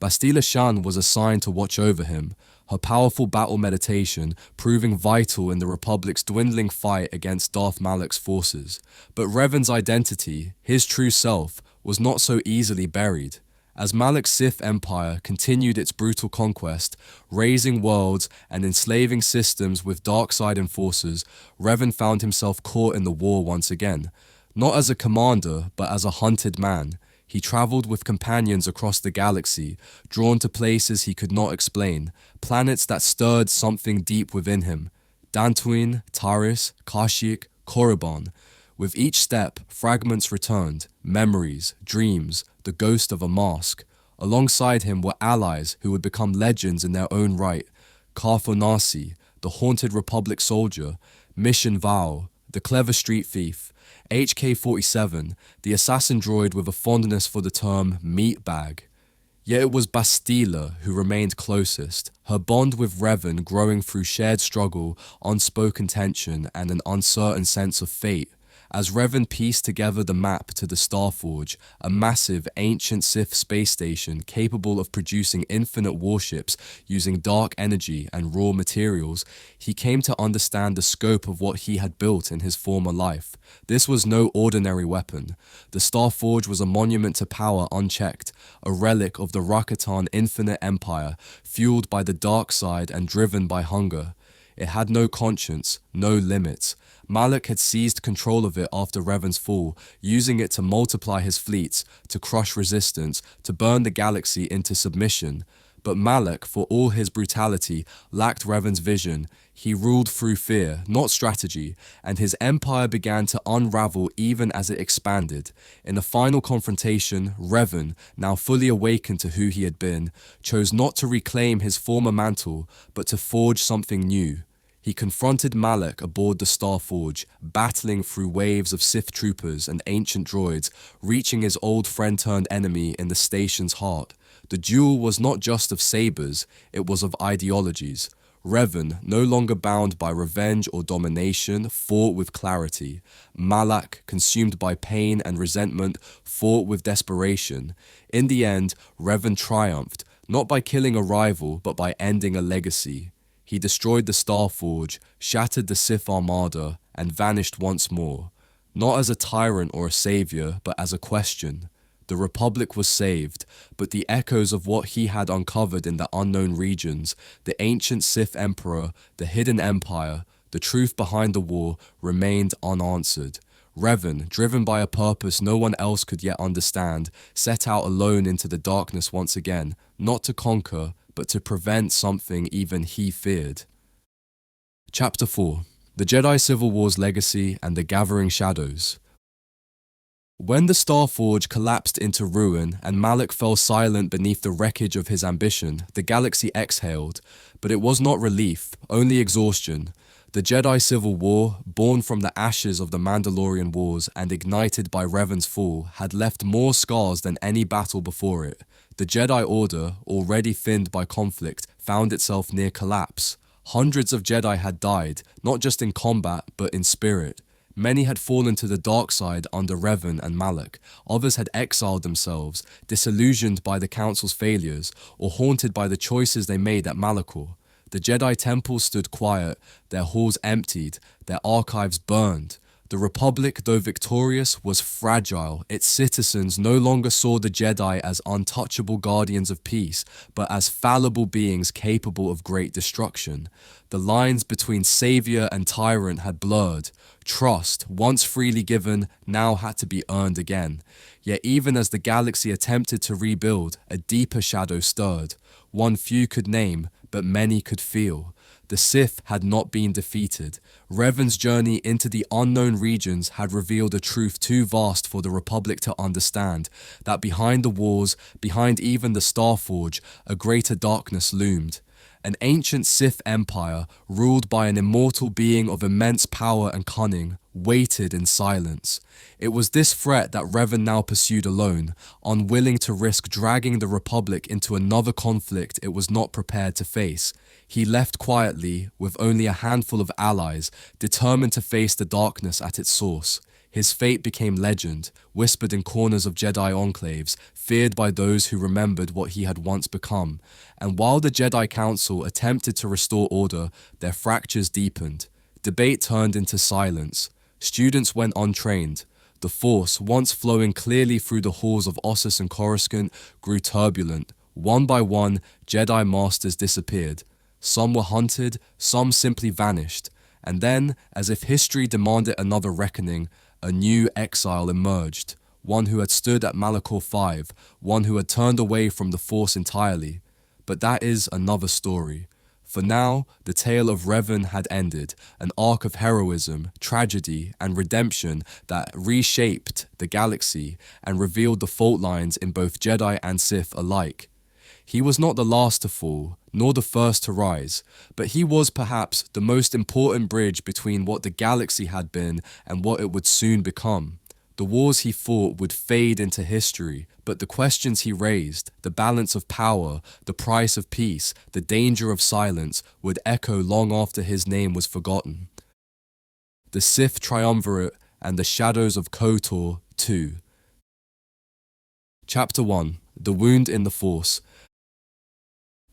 Bastila Shan was assigned to watch over him, her powerful battle meditation proving vital in the Republic's dwindling fight against Darth Malak's forces. But Revan's identity, his true self, was not so easily buried. As Malak's Sith Empire continued its brutal conquest, razing worlds and enslaving systems with dark side enforcers, Revan found himself caught in the war once again. Not as a commander, but as a hunted man. He traveled with companions across the galaxy, drawn to places he could not explain, planets that stirred something deep within him. Dantooine, Taris, Kashyyyk, Korriban. With each step, fragments returned, memories, dreams, the ghost of a mask. Alongside him were allies who would become legends in their own right. Cartho Nasi, the haunted Republic soldier, Mission Vao, the clever street thief, HK-47, the assassin droid with a fondness for the term meatbag. Yet it was Bastila who remained closest, her bond with Revan growing through shared struggle, unspoken tension, and an uncertain sense of fate. As Revan pieced together the map to the Starforge, a massive ancient Sith space station capable of producing infinite warships using dark energy and raw materials, he came to understand the scope of what he had built in his former life. This was no ordinary weapon. The Starforge was a monument to power unchecked, a relic of the Rakatan infinite empire, fueled by the dark side and driven by hunger. It had no conscience, no limits. Malak had seized control of it after Revan's fall, using it to multiply his fleets, to crush resistance, to burn the galaxy into submission. But Malak, for all his brutality, lacked Revan's vision. He ruled through fear, not strategy, and his empire began to unravel even as it expanded. In the final confrontation, Revan, now fully awakened to who he had been, chose not to reclaim his former mantle, but to forge something new. He confronted Malak aboard the Starforge, battling through waves of Sith troopers and ancient droids, reaching his old friend-turned-enemy in the station's heart. The duel was not just of sabers, it was of ideologies. Revan, no longer bound by revenge or domination, fought with clarity. Malak, consumed by pain and resentment, fought with desperation. In the end, Revan triumphed, not by killing a rival, but by ending a legacy. He destroyed the Starforge, shattered the Sith Armada, and vanished once more. Not as a tyrant or a savior, but as a question. The Republic was saved, but the echoes of what he had uncovered in the unknown regions, the ancient Sith Emperor, the hidden empire, the truth behind the war, remained unanswered. Revan, driven by a purpose no one else could yet understand, set out alone into the darkness once again, not to conquer, but to prevent something even he feared. Chapter 4: The Jedi Civil War's Legacy and the Gathering Shadows. When the Starforge collapsed into ruin and Malak fell silent beneath the wreckage of his ambition, the galaxy exhaled, but it was not relief, only exhaustion. The Jedi Civil War, born from the ashes of the Mandalorian Wars and ignited by Revan's fall, had left more scars than any battle before it. The Jedi Order, already thinned by conflict, found itself near collapse. Hundreds of Jedi had died, not just in combat, but in spirit. Many had fallen to the dark side under Revan and Malak. Others had exiled themselves, disillusioned by the Council's failures, or haunted by the choices they made at Malachor. The Jedi temples stood quiet, their halls emptied, their archives burned. The Republic, though victorious, was fragile. Its citizens no longer saw the Jedi as untouchable guardians of peace, but as fallible beings capable of great destruction. The lines between savior and tyrant had blurred. Trust, once freely given, now had to be earned again. Yet even as the galaxy attempted to rebuild, a deeper shadow stirred. One few could name, but many could feel. The Sith had not been defeated. Revan's journey into the unknown regions had revealed a truth too vast for the Republic to understand, that behind the walls, behind even the Starforge, a greater darkness loomed. An ancient Sith empire, ruled by an immortal being of immense power and cunning, waited in silence. It was this threat that Revan now pursued alone, unwilling to risk dragging the Republic into another conflict it was not prepared to face. He left quietly, with only a handful of allies, determined to face the darkness at its source. His fate became legend, whispered in corners of Jedi enclaves, feared by those who remembered what he had once become. And while the Jedi Council attempted to restore order, their fractures deepened. Debate turned into silence. Students went untrained. The Force, once flowing clearly through the halls of Ossus and Coruscant, grew turbulent. One by one, Jedi Masters disappeared. Some were hunted, some simply vanished. And then, as if history demanded another reckoning, a new exile emerged. One who had stood at Malachor 5, one who had turned away from the Force entirely. But that is another story. For now, the tale of Revan had ended, an arc of heroism, tragedy, and redemption that reshaped the galaxy and revealed the fault lines in both Jedi and Sith alike. He was not the last to fall, nor the first to rise, but he was perhaps the most important bridge between what the galaxy had been and what it would soon become. The wars he fought would fade into history, but the questions he raised, the balance of power, the price of peace, the danger of silence, would echo long after his name was forgotten. The Sith Triumvirate and the Shadows of KOTOR 2. Chapter 1. The Wound in the Force.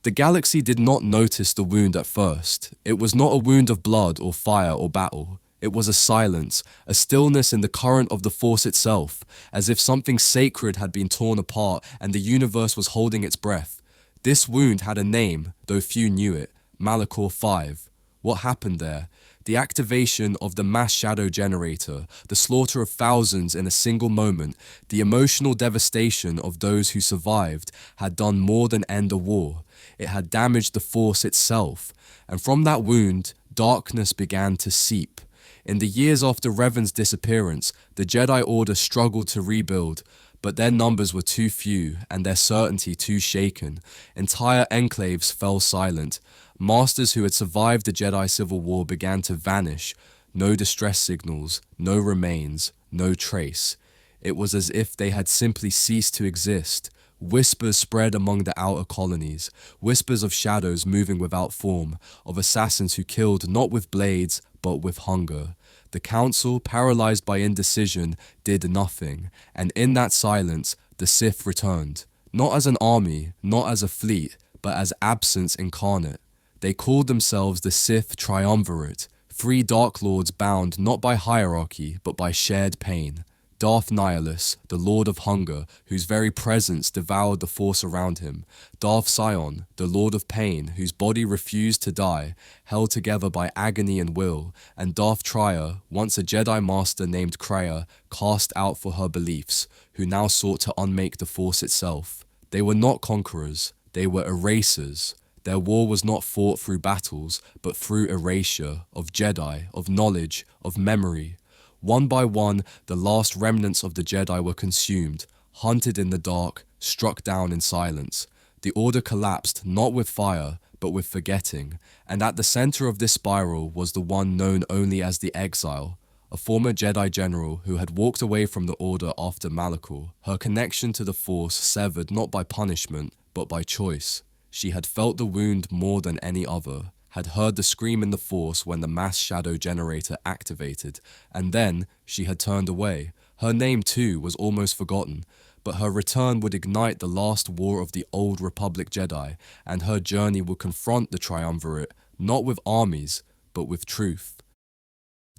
The galaxy did not notice the wound at first. It was not a wound of blood or fire or battle. It was a silence, a stillness in the current of the Force itself, as if something sacred had been torn apart and the universe was holding its breath. This wound had a name, though few knew it, Malachor 5. What happened there? The activation of the mass shadow generator, the slaughter of thousands in a single moment, the emotional devastation of those who survived, had done more than end a war. It had damaged the Force itself, and from that wound, darkness began to seep. In the years after Revan's disappearance, the Jedi Order struggled to rebuild, but their numbers were too few and their certainty too shaken. Entire enclaves fell silent. Masters who had survived the Jedi Civil War began to vanish. No distress signals, no remains, no trace. It was as if they had simply ceased to exist. Whispers spread among the outer colonies, whispers of shadows moving without form, of assassins who killed not with blades, but with hunger. The council, paralyzed by indecision, did nothing, and in that silence, the Sith returned. Not as an army, not as a fleet, but as absence incarnate. They called themselves the Sith Triumvirate, three Dark Lords bound not by hierarchy, but by shared pain. Darth Nihilus, the Lord of Hunger, whose very presence devoured the Force around him. Darth Sion, the Lord of Pain, whose body refused to die, held together by agony and will. And Darth Trier, once a Jedi Master named Kreia, cast out for her beliefs, who now sought to unmake the Force itself. They were not conquerors, they were erasers. Their war was not fought through battles, but through erasure, of Jedi, of knowledge, of memory. One by one, the last remnants of the Jedi were consumed, hunted in the dark, struck down in silence. The Order collapsed not with fire, but with forgetting, and at the center of this spiral was the one known only as the Exile, a former Jedi general who had walked away from the Order after Malachor, her connection to the Force severed not by punishment, but by choice. She had felt the wound more than any other, had heard the scream in the Force when the mass shadow generator activated, and then she had turned away. Her name too was almost forgotten, but her return would ignite the last war of the old Republic Jedi, and her journey would confront the Triumvirate, not with armies, but with truth.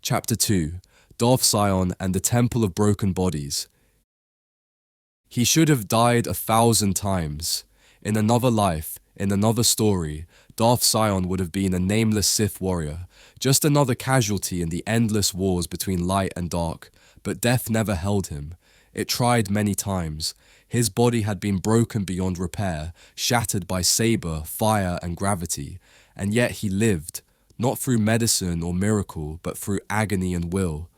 Chapter 2. Darth Sion and the Temple of Broken Bodies. He should have died 1,000 times. In another life, in another story, Darth Sion would have been a nameless Sith warrior, just another casualty in the endless wars between light and dark, but death never held him. It tried many times. His body had been broken beyond repair, shattered by saber, fire, and gravity, and yet he lived, not through medicine or miracle, but through agony and will.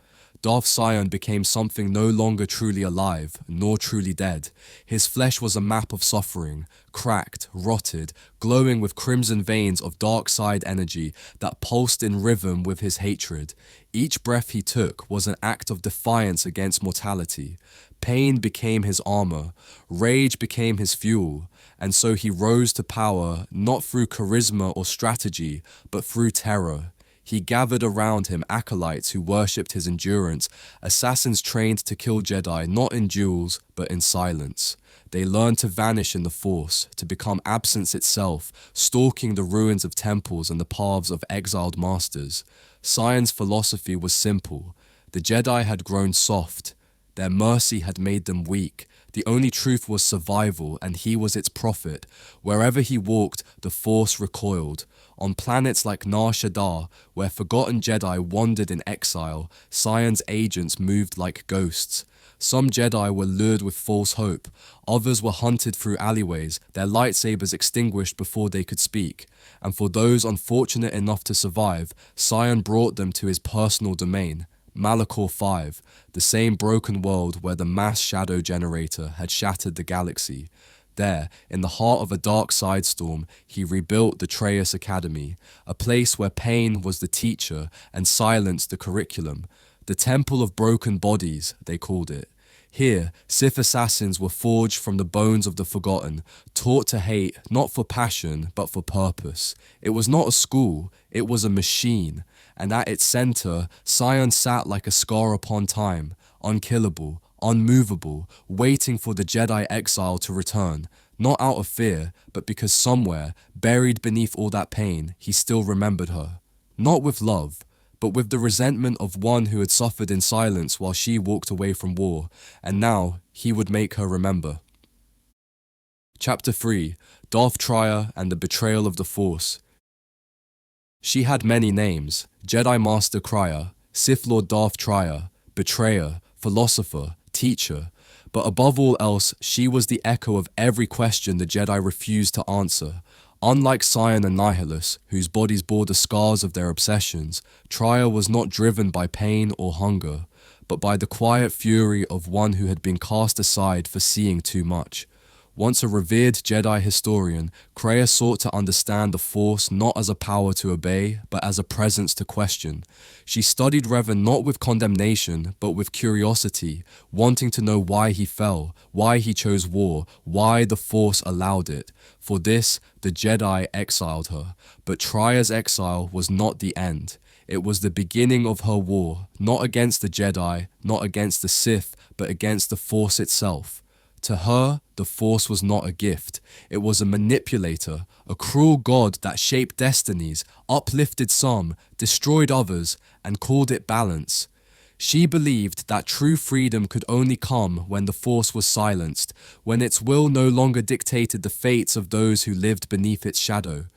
Darth Sion became something no longer truly alive, nor truly dead. His flesh was a map of suffering, cracked, rotted, glowing with crimson veins of dark side energy that pulsed in rhythm with his hatred. Each breath he took was an act of defiance against mortality. Pain became his armor, rage became his fuel, and so he rose to power not through charisma or strategy, but through terror. He gathered around him acolytes who worshipped his endurance, assassins trained to kill Jedi not in duels, but in silence. They learned to vanish in the Force, to become absence itself, stalking the ruins of temples and the paths of exiled masters. Sion's philosophy was simple. The Jedi had grown soft. Their mercy had made them weak. The only truth was survival, and he was its prophet. Wherever he walked, the Force recoiled. On planets like Nar Shaddaa, where forgotten Jedi wandered in exile, Sion's agents moved like ghosts. Some Jedi were lured with false hope. Others were hunted through alleyways, their lightsabers extinguished before they could speak. And for those unfortunate enough to survive, Sion brought them to his personal domain. Malachor 5, the same broken world where the mass shadow generator had shattered the galaxy. There, in the heart of a dark side storm, he rebuilt the Traeus Academy, a place where pain was the teacher and silence the curriculum. The Temple of Broken Bodies, they called it. Here, Sith assassins were forged from the bones of the forgotten, taught to hate not for passion, but for purpose. It was not a school, it was a machine. And at its center, Sion sat like a scar upon time, unkillable, unmovable, waiting for the Jedi exile to return, not out of fear, but because somewhere, buried beneath all that pain, he still remembered her. Not with love, but with the resentment of one who had suffered in silence while she walked away from war, and now he would make her remember. Chapter 3, Darth Trier and the Betrayal of the Force. She had many names: Jedi Master Crier, Sith Lord Darth Trier, Betrayer, Philosopher, Teacher, but above all else, she was the echo of every question the Jedi refused to answer. Unlike Sion and Nihilus, whose bodies bore the scars of their obsessions, Trier was not driven by pain or hunger, but by the quiet fury of one who had been cast aside for seeing too much. Once a revered Jedi historian, Kreia sought to understand the Force not as a power to obey, but as a presence to question. She studied Revan not with condemnation, but with curiosity, wanting to know why he fell, why he chose war, why the Force allowed it. For this, the Jedi exiled her, but Trier's exile was not the end. It was the beginning of her war, not against the Jedi, not against the Sith, but against the Force itself. To her, the Force was not a gift. It was a manipulator, a cruel god that shaped destinies, uplifted some, destroyed others, and called it balance. She believed that true freedom could only come when the Force was silenced, when its will no longer dictated the fates of those who lived beneath its shadow.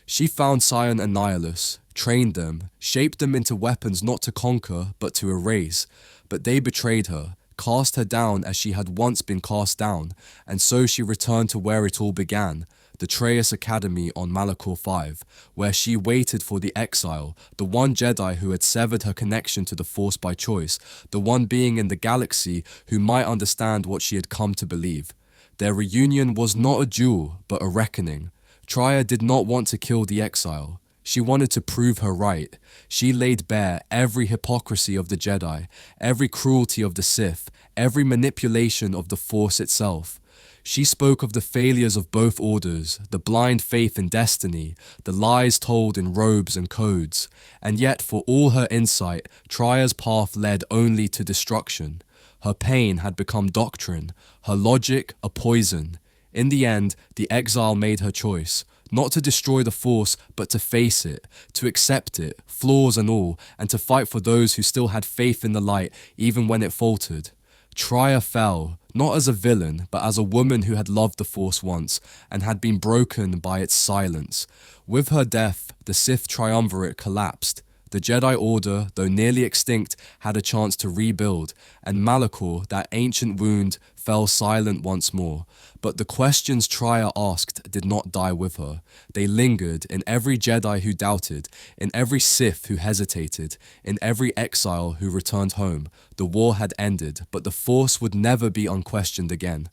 She found Sion and Nihilus, trained them, shaped them into weapons not to conquer, but to erase. But they betrayed her, cast her down as she had once been cast down, and so she returned to where it all began, the Traeus Academy on Malachor 5, where she waited for the exile, the one Jedi who had severed her connection to the Force by choice, the one being in the galaxy who might understand what she had come to believe. Their reunion was not a duel, but a reckoning. Trier did not want to kill the exile. She wanted to prove her right. She laid bare every hypocrisy of the Jedi, every cruelty of the Sith, every manipulation of the Force itself. She spoke of the failures of both orders, the blind faith in destiny, the lies told in robes and codes. And yet, for all her insight, Trier's path led only to destruction. Her pain had become doctrine, her logic a poison. In the end, the exile made her choice. not to destroy the Force, but to face it, to accept it, flaws and all, and to fight for those who still had faith in the light even when it faltered. Trier fell, not as a villain, but as a woman who had loved the Force once, and had been broken by its silence. With her death, the Sith triumvirate collapsed. The Jedi Order, though nearly extinct, had a chance to rebuild, and Malachor, that ancient wound, fell silent once more. But the questions Trier asked did not die with her. They lingered in every Jedi who doubted, in every Sith who hesitated, in every exile who returned home. The war had ended, but the Force would never be unquestioned again.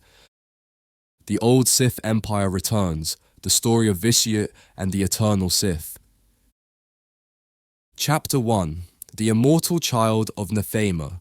The old Sith Empire returns, the story of Vitiate and the eternal Sith. Chapter 1. The Immortal Child of Nephema.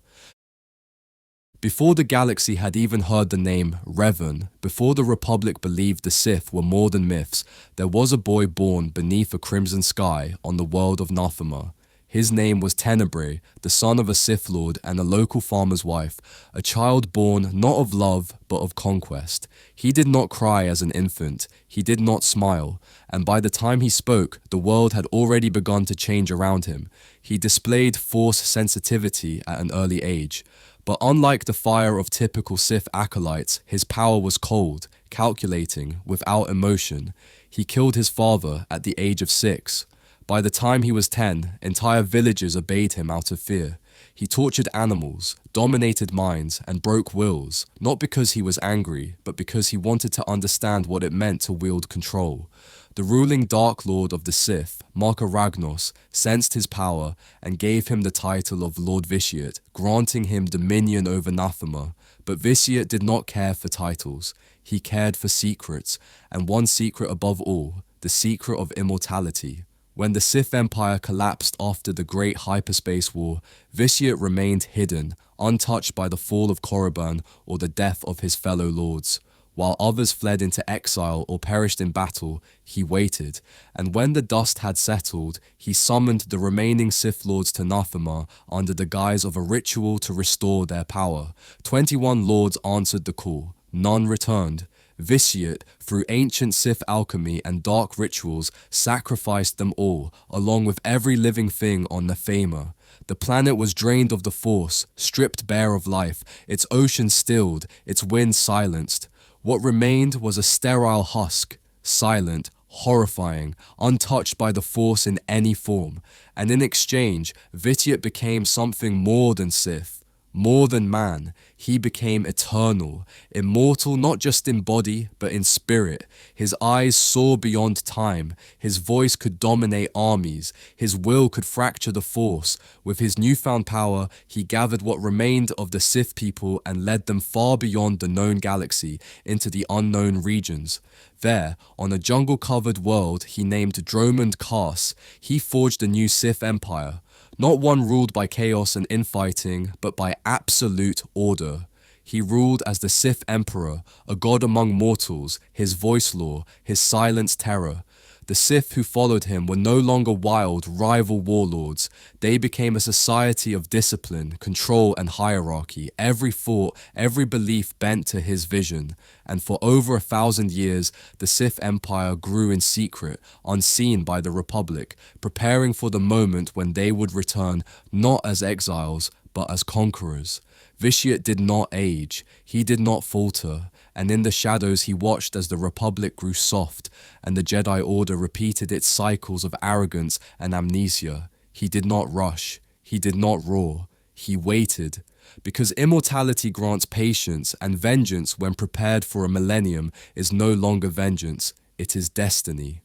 Before the galaxy had even heard the name Revan, before the Republic believed the Sith were more than myths, there was a boy born beneath a crimson sky on the world of Nephema. His name was Tenebrae, the son of a Sith Lord and a local farmer's wife, a child born not of love but of conquest. He did not cry as an infant, he did not smile, and by the time he spoke, the world had already begun to change around him. He displayed Force sensitivity at an early age. But unlike the fire of typical Sith acolytes, his power was cold, calculating, without emotion. He killed his father at the age of 6. By the time he was 10, entire villages obeyed him out of fear. He tortured animals, dominated minds, and broke wills, not because he was angry, but because he wanted to understand what it meant to wield control. The ruling Dark Lord of the Sith, Marka Ragnos, sensed his power and gave him the title of Lord Vitiate, granting him dominion over Nephema. But Vitiate did not care for titles. He cared for secrets, and one secret above all, the secret of immortality. When the Sith Empire collapsed after the Great Hyperspace War, Vitiate remained hidden, untouched by the fall of Korriban or the death of his fellow lords. While others fled into exile or perished in battle, he waited, and when the dust had settled, he summoned the remaining Sith Lords to Nephema under the guise of a ritual to restore their power. 21 lords answered the call. None returned. Vitiate, through ancient Sith alchemy and dark rituals, sacrificed them all, along with every living thing on Nephema. The planet was drained of the Force, stripped bare of life, its ocean stilled, its winds silenced. What remained was a sterile husk, silent, horrifying, untouched by the Force in any form. And in exchange, Vitiate became something more than Sith. More than man, he became eternal, immortal not just in body, but in spirit. His eyes saw beyond time, his voice could dominate armies, his will could fracture the Force. With his newfound power, he gathered what remained of the Sith people and led them far beyond the known galaxy, into the unknown regions. There, on a jungle-covered world he named Dromund Kaas, he forged a new Sith Empire. Not one ruled by chaos and infighting, but by absolute order. He ruled as the Sith Emperor, a god among mortals, his voice law, his silenced terror. The Sith who followed him were no longer wild, rival warlords. They became a society of discipline, control, and hierarchy, every thought, every belief bent to his vision. And for over 1,000 years, the Sith Empire grew in secret, unseen by the Republic, preparing for the moment when they would return not as exiles, but as conquerors. Vitiate did not age, he did not falter, and in the shadows he watched as the Republic grew soft, and the Jedi Order repeated its cycles of arrogance and amnesia. He did not rush, he did not roar, he waited. Because immortality grants patience, and vengeance when prepared for a millennium is no longer vengeance, it is destiny.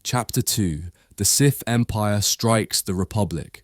Chapter 2. The Sith Empire Strikes the Republic.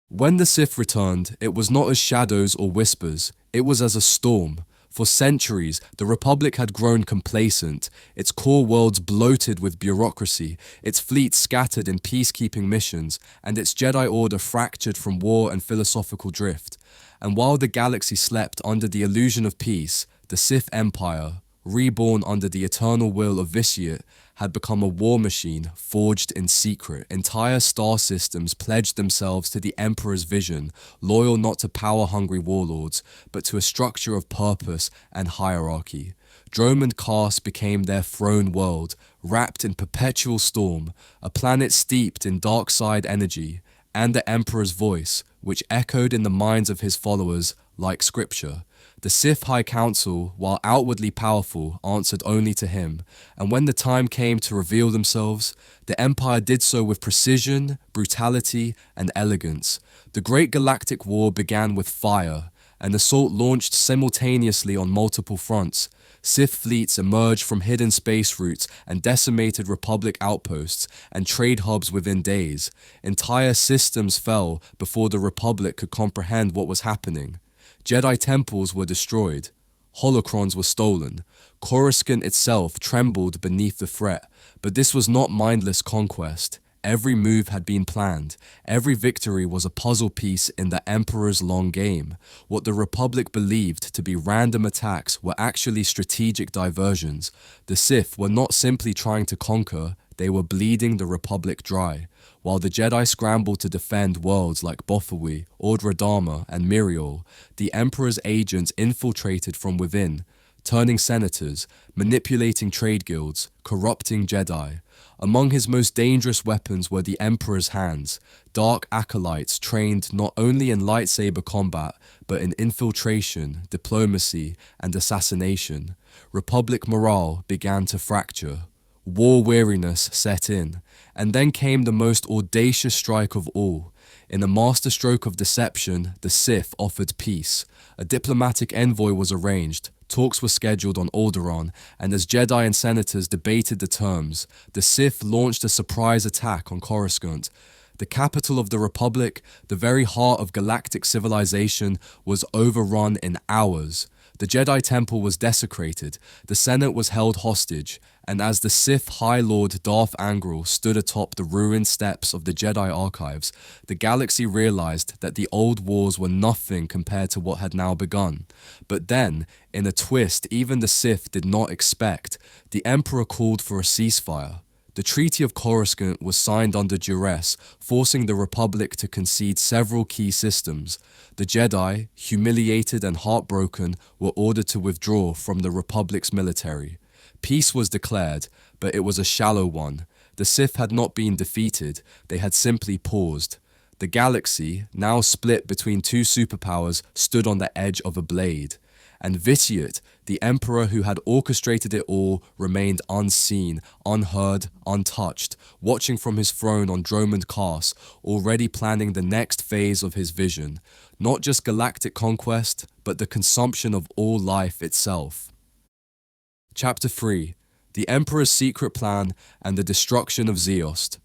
When the Sith returned, it was not as shadows or whispers, it was as a storm. For centuries, the Republic had grown complacent, its core worlds bloated with bureaucracy, its fleet scattered in peacekeeping missions, and its Jedi Order fractured from war and philosophical drift. And while the galaxy slept under the illusion of peace, the Sith Empire, reborn under the eternal will of Vitiate, had become a war machine forged in secret. Entire star systems pledged themselves to the Emperor's vision, loyal not to power-hungry warlords, but to a structure of purpose and hierarchy. Dromund Kaas became their throne world, wrapped in perpetual storm, a planet steeped in dark side energy, and the Emperor's voice, which echoed in the minds of his followers like scripture. The Sith High Council, while outwardly powerful, answered only to him, and when the time came to reveal themselves, the Empire did so with precision, brutality, and elegance. The Great Galactic War began with fire, an assault launched simultaneously on multiple fronts. Sith fleets emerged from hidden space routes and decimated Republic outposts and trade hubs within days. Entire systems fell before the Republic could comprehend what was happening. Jedi temples were destroyed. Holocrons were stolen. Coruscant itself trembled beneath the threat, but this was not mindless conquest. Every move had been planned. Every victory was a puzzle piece in the Emperor's long game. What the Republic believed to be random attacks were actually strategic diversions. The Sith were not simply trying to conquer, they were bleeding the Republic dry. While the Jedi scrambled to defend worlds like Bothawi, Ord-Radama, and Miriol, the Emperor's agents infiltrated from within, turning senators, manipulating trade guilds, corrupting Jedi. Among his most dangerous weapons were the Emperor's hands, dark acolytes trained not only in lightsaber combat, but in infiltration, diplomacy, and assassination. Republic morale began to fracture. War weariness set in, and then came the most audacious strike of all. In a masterstroke of deception, the Sith offered peace. A diplomatic envoy was arranged, talks were scheduled on Alderaan, and as Jedi and senators debated the terms, the Sith launched a surprise attack on Coruscant. The capital of the Republic, the very heart of galactic civilization, was overrun in hours. The Jedi Temple was desecrated, the Senate was held hostage, and as the Sith High Lord Darth Angral stood atop the ruined steps of the Jedi archives, the galaxy realized that the old wars were nothing compared to what had now begun. But then, in a twist even the Sith did not expect, the Emperor called for a ceasefire. The Treaty of Coruscant was signed under duress, forcing the Republic to concede several key systems. The Jedi, humiliated and heartbroken, were ordered to withdraw from the Republic's military. Peace was declared, but it was a shallow one. The Sith had not been defeated, they had simply paused. The galaxy, now split between two superpowers, stood on the edge of a blade. And Vitiate, the Emperor who had orchestrated it all, remained unseen, unheard, untouched, watching from his throne on Dromund Kaas, already planning the next phase of his vision. Not just galactic conquest, but the consumption of all life itself. Chapter 3. The Emperor's Secret Plan and the Destruction of Zeost.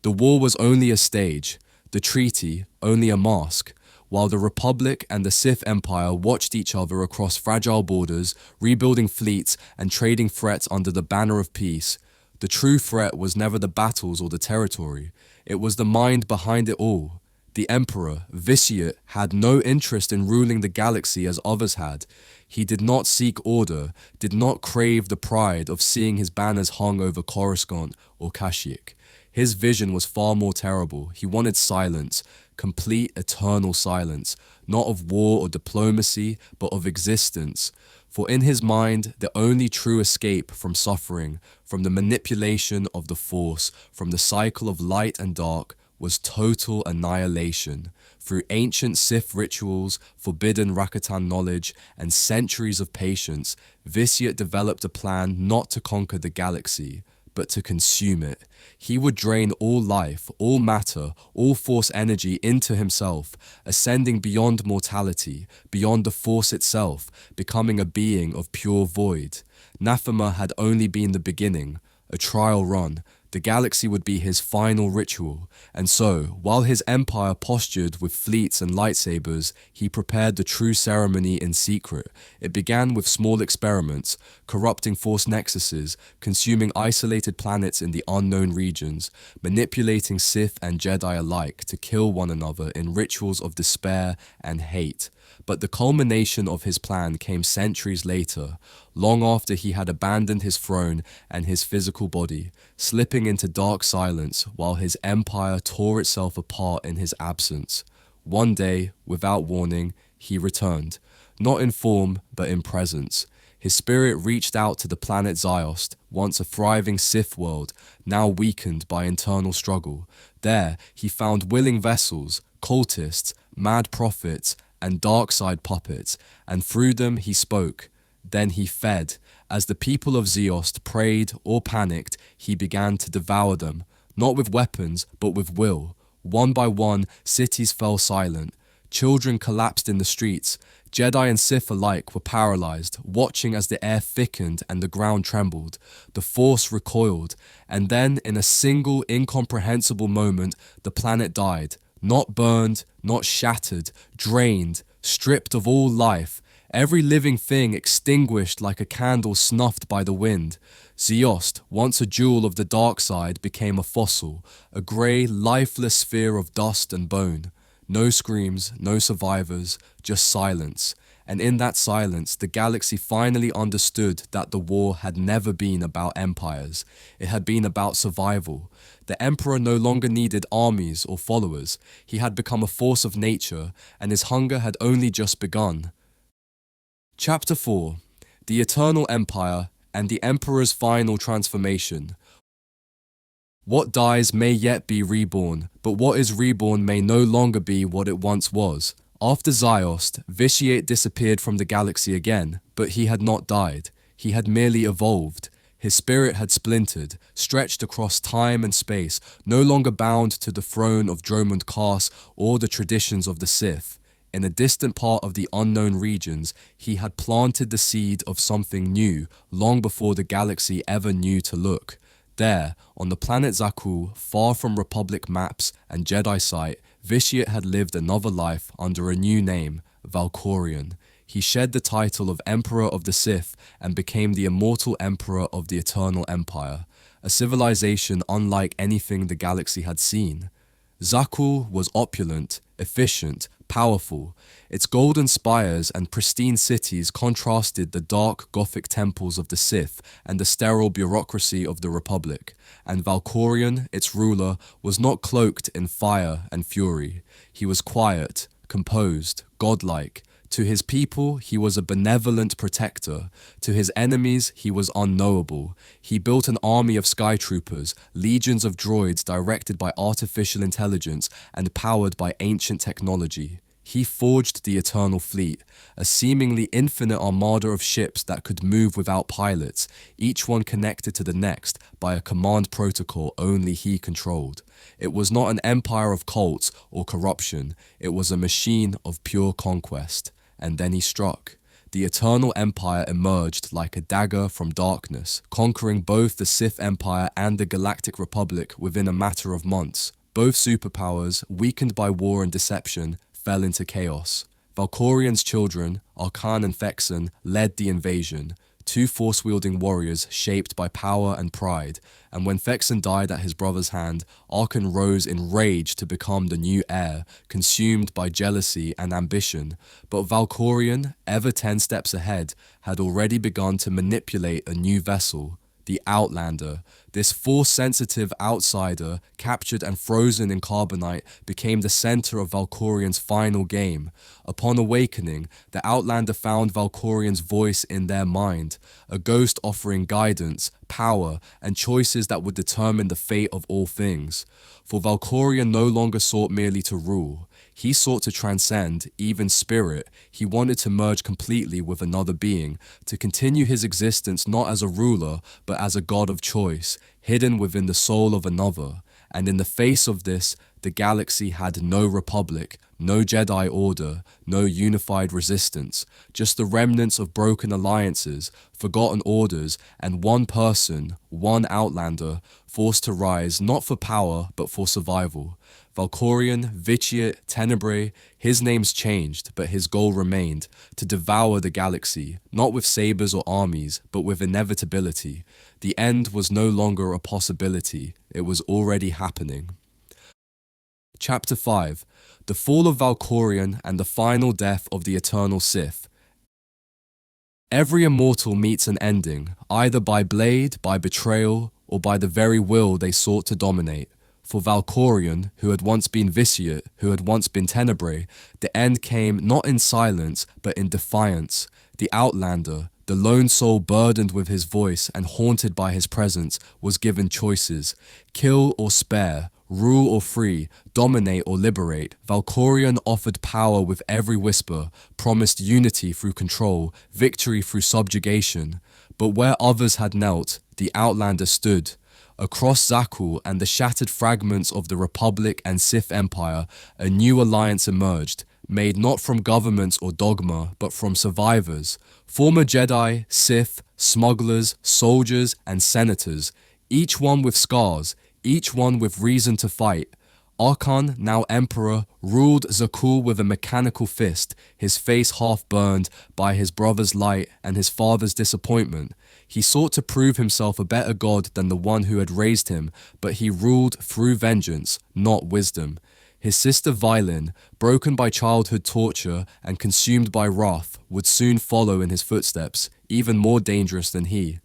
The war was only a stage, the treaty only a mask. While the Republic and the Sith Empire watched each other across fragile borders, rebuilding fleets and trading threats under the banner of peace, the true threat was never the battles or the territory. It was the mind behind it all. The Emperor, Vitiate, had no interest in ruling the galaxy as others had. He did not seek order, did not crave the pride of seeing his banners hung over Coruscant or Kashyyyk. His vision was far more terrible. He wanted silence, complete eternal silence, not of war or diplomacy, but of existence. For in his mind, the only true escape from suffering, from the manipulation of the Force, from the cycle of light and dark, was total annihilation. Through ancient Sith rituals, forbidden Rakatan knowledge, and centuries of patience, Vitiate developed a plan not to conquer the galaxy, but to consume it. He would drain all life, all matter, all Force energy into himself, ascending beyond mortality, beyond the Force itself, becoming a being of pure void. Nathema had only been the beginning, a trial run. The galaxy would be his final ritual, and so, while his empire postured with fleets and lightsabers, he prepared the true ceremony in secret. It began with small experiments, corrupting Force nexuses, consuming isolated planets in the unknown regions, manipulating Sith and Jedi alike to kill one another in rituals of despair and hate. But the culmination of his plan came centuries later, long after he had abandoned his throne and his physical body, slipping into dark silence while his empire tore itself apart in his absence. One day, without warning, he returned, not in form but in presence. His spirit reached out to the planet Ziost, once a thriving Sith world, now weakened by internal struggle. There, he found willing vessels, cultists, mad prophets, and dark side puppets, and through them he spoke. Then he fed. As the people of Ziost prayed or panicked, he began to devour them, not with weapons, but with will. One by one, cities fell silent. Children collapsed in the streets. Jedi and Sith alike were paralyzed, watching as the air thickened and the ground trembled. The Force recoiled, and then, in a single incomprehensible moment, the planet died. Not burned, not shattered, drained, stripped of all life. Every living thing extinguished like a candle snuffed by the wind. Ziost, once a jewel of the dark side, became a fossil, a grey, lifeless sphere of dust and bone. No screams, no survivors, just silence. And in that silence, the galaxy finally understood that the war had never been about empires. It had been about survival. The Emperor no longer needed armies or followers. He had become a force of nature, and his hunger had only just begun. Chapter 4: The Eternal Empire and the Emperor's Final Transformation. What dies may yet be reborn, but what is reborn may no longer be what it once was. After Ziost, Vitiate disappeared from the galaxy again, but he had not died. He had merely evolved. His spirit had splintered, stretched across time and space, no longer bound to the throne of Dromund Kaas or the traditions of the Sith. In a distant part of the unknown regions, he had planted the seed of something new long before the galaxy ever knew to look. There, on the planet Zakuul, far from Republic maps and Jedi sight, Vitiate had lived another life under a new name, Valkorion. He shed the title of Emperor of the Sith and became the immortal Emperor of the Eternal Empire, a civilization unlike anything the galaxy had seen. Zakuul was opulent, efficient, powerful. Its golden spires and pristine cities contrasted the dark Gothic temples of the Sith and the sterile bureaucracy of the Republic, and Valkorion, its ruler, was not cloaked in fire and fury. He was quiet, composed, godlike. To his people, he was a benevolent protector. To his enemies, he was unknowable. He built an army of skytroopers, legions of droids directed by artificial intelligence and powered by ancient technology. He forged the Eternal Fleet, a seemingly infinite armada of ships that could move without pilots, each one connected to the next by a command protocol only he controlled. It was not an empire of cults or corruption, it was a machine of pure conquest. And then he struck. The Eternal Empire emerged like a dagger from darkness, conquering both the Sith Empire and the Galactic Republic within a matter of months. Both superpowers, weakened by war and deception, fell into chaos. Valkorion's children, Arkan and Thexan, led the invasion, two force-wielding warriors shaped by power and pride, and when Thexan died at his brother's hand, Arkan rose in rage to become the new heir, consumed by jealousy and ambition. But Valkorion, ever 10 steps ahead, had already begun to manipulate a new vessel, the Outlander. This force-sensitive outsider, captured and frozen in carbonite, became the center of Valkorion's final game. Upon awakening, the Outlander found Valkorion's voice in their mind, a ghost offering guidance, power, and choices that would determine the fate of all things. For Valkorion no longer sought merely to rule. He sought to transcend, even spirit. He wanted to merge completely with another being, to continue his existence not as a ruler, but as a god of choice, hidden within the soul of another. And in the face of this, the galaxy had no republic, no Jedi order, no unified resistance, just the remnants of broken alliances, forgotten orders, and one person, one Outlander, forced to rise not for power, but for survival. Valkorion, Vitiate, Tenebrae, his names changed, but his goal remained, to devour the galaxy, not with sabers or armies, but with inevitability. The end was no longer a possibility, it was already happening. Chapter 5: The Fall of Valkorion and the Final Death of the Eternal Sith. Every immortal meets an ending, either by blade, by betrayal, or by the very will they sought to dominate. For Valkorion, who had once been Vitiate, who had once been Tenebrae, the end came not in silence, but in defiance. The Outlander, The lone soul, burdened with his voice and haunted by his presence, was given choices: kill or spare, rule or free, dominate or liberate. Valkorion offered power with every whisper, promised unity through control, victory through subjugation. But where others had knelt, the Outlander stood. Across Zakul and the shattered fragments of the Republic and Sith Empire, a new alliance emerged, made not from governments or dogma, but from survivors. Former Jedi, Sith, smugglers, soldiers, and senators, each one with scars, each one with reason to fight. Archon, now Emperor, ruled Zakul with a mechanical fist, his face half burned by his brother's light and his father's disappointment. He sought to prove himself a better god than the one who had raised him, but he ruled through vengeance, not wisdom. His sister Vylin, broken by childhood torture and consumed by wrath, would soon follow in his footsteps, even more dangerous than he.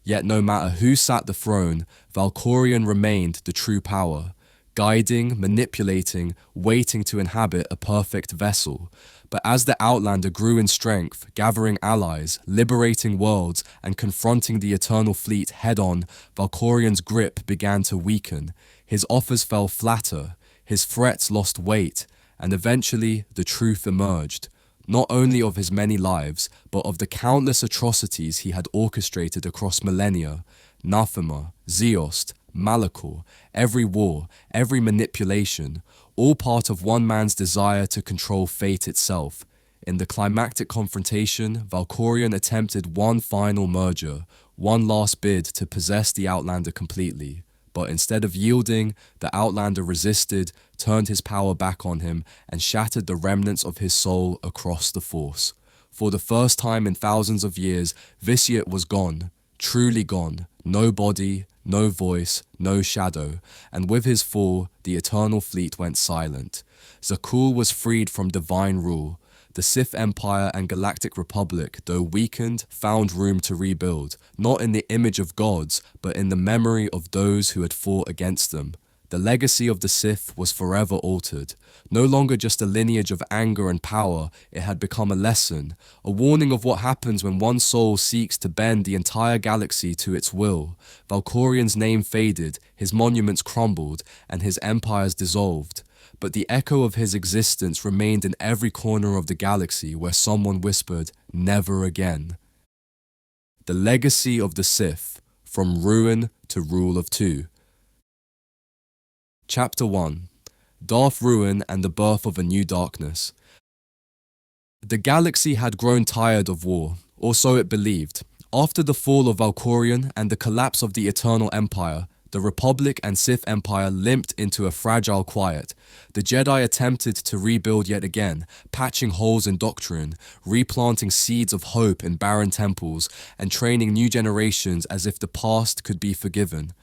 Yet no matter who sat the throne, Valkorion remained the true power, guiding, manipulating, waiting to inhabit a perfect vessel. But as the Outlander grew in strength, gathering allies, liberating worlds, and confronting the Eternal Fleet head-on, Valkorion's grip began to weaken. His offers fell flatter, his threats lost weight, and eventually the truth emerged, not only of his many lives, but of the countless atrocities he had orchestrated across millennia. Nathema, Zeost, Malachor, every war, every manipulation, all part of one man's desire to control fate itself. In the climactic confrontation, Valkorion attempted one final merger, one last bid to possess the Outlander completely. But instead of yielding, the Outlander resisted, turned his power back on him, and shattered the remnants of his soul across the Force. For the first time in thousands of years, Vitiate was gone, truly gone, no body, no voice, no shadow, and with his fall, the Eternal Fleet went silent. Zakul was freed from divine rule. The Sith Empire and Galactic Republic, though weakened, found room to rebuild, not in the image of gods, but in the memory of those who had fought against them. The legacy of the Sith was forever altered. No longer just a lineage of anger and power, it had become a lesson, a warning of what happens when one soul seeks to bend the entire galaxy to its will. Valkorion's name faded, his monuments crumbled, and his empires dissolved. But the echo of his existence remained in every corner of the galaxy where someone whispered, "Never again." The legacy of the Sith, from ruin to rule of two. Chapter 1. Darth Ruin and the Birth of a New Darkness. The galaxy had grown tired of war, or so it believed. After the fall of Valkorion and the collapse of the Eternal Empire, the Republic and Sith Empire limped into a fragile quiet. The Jedi attempted to rebuild yet again, patching holes in doctrine, replanting seeds of hope in barren temples, and training new generations as if the past could be forgiven.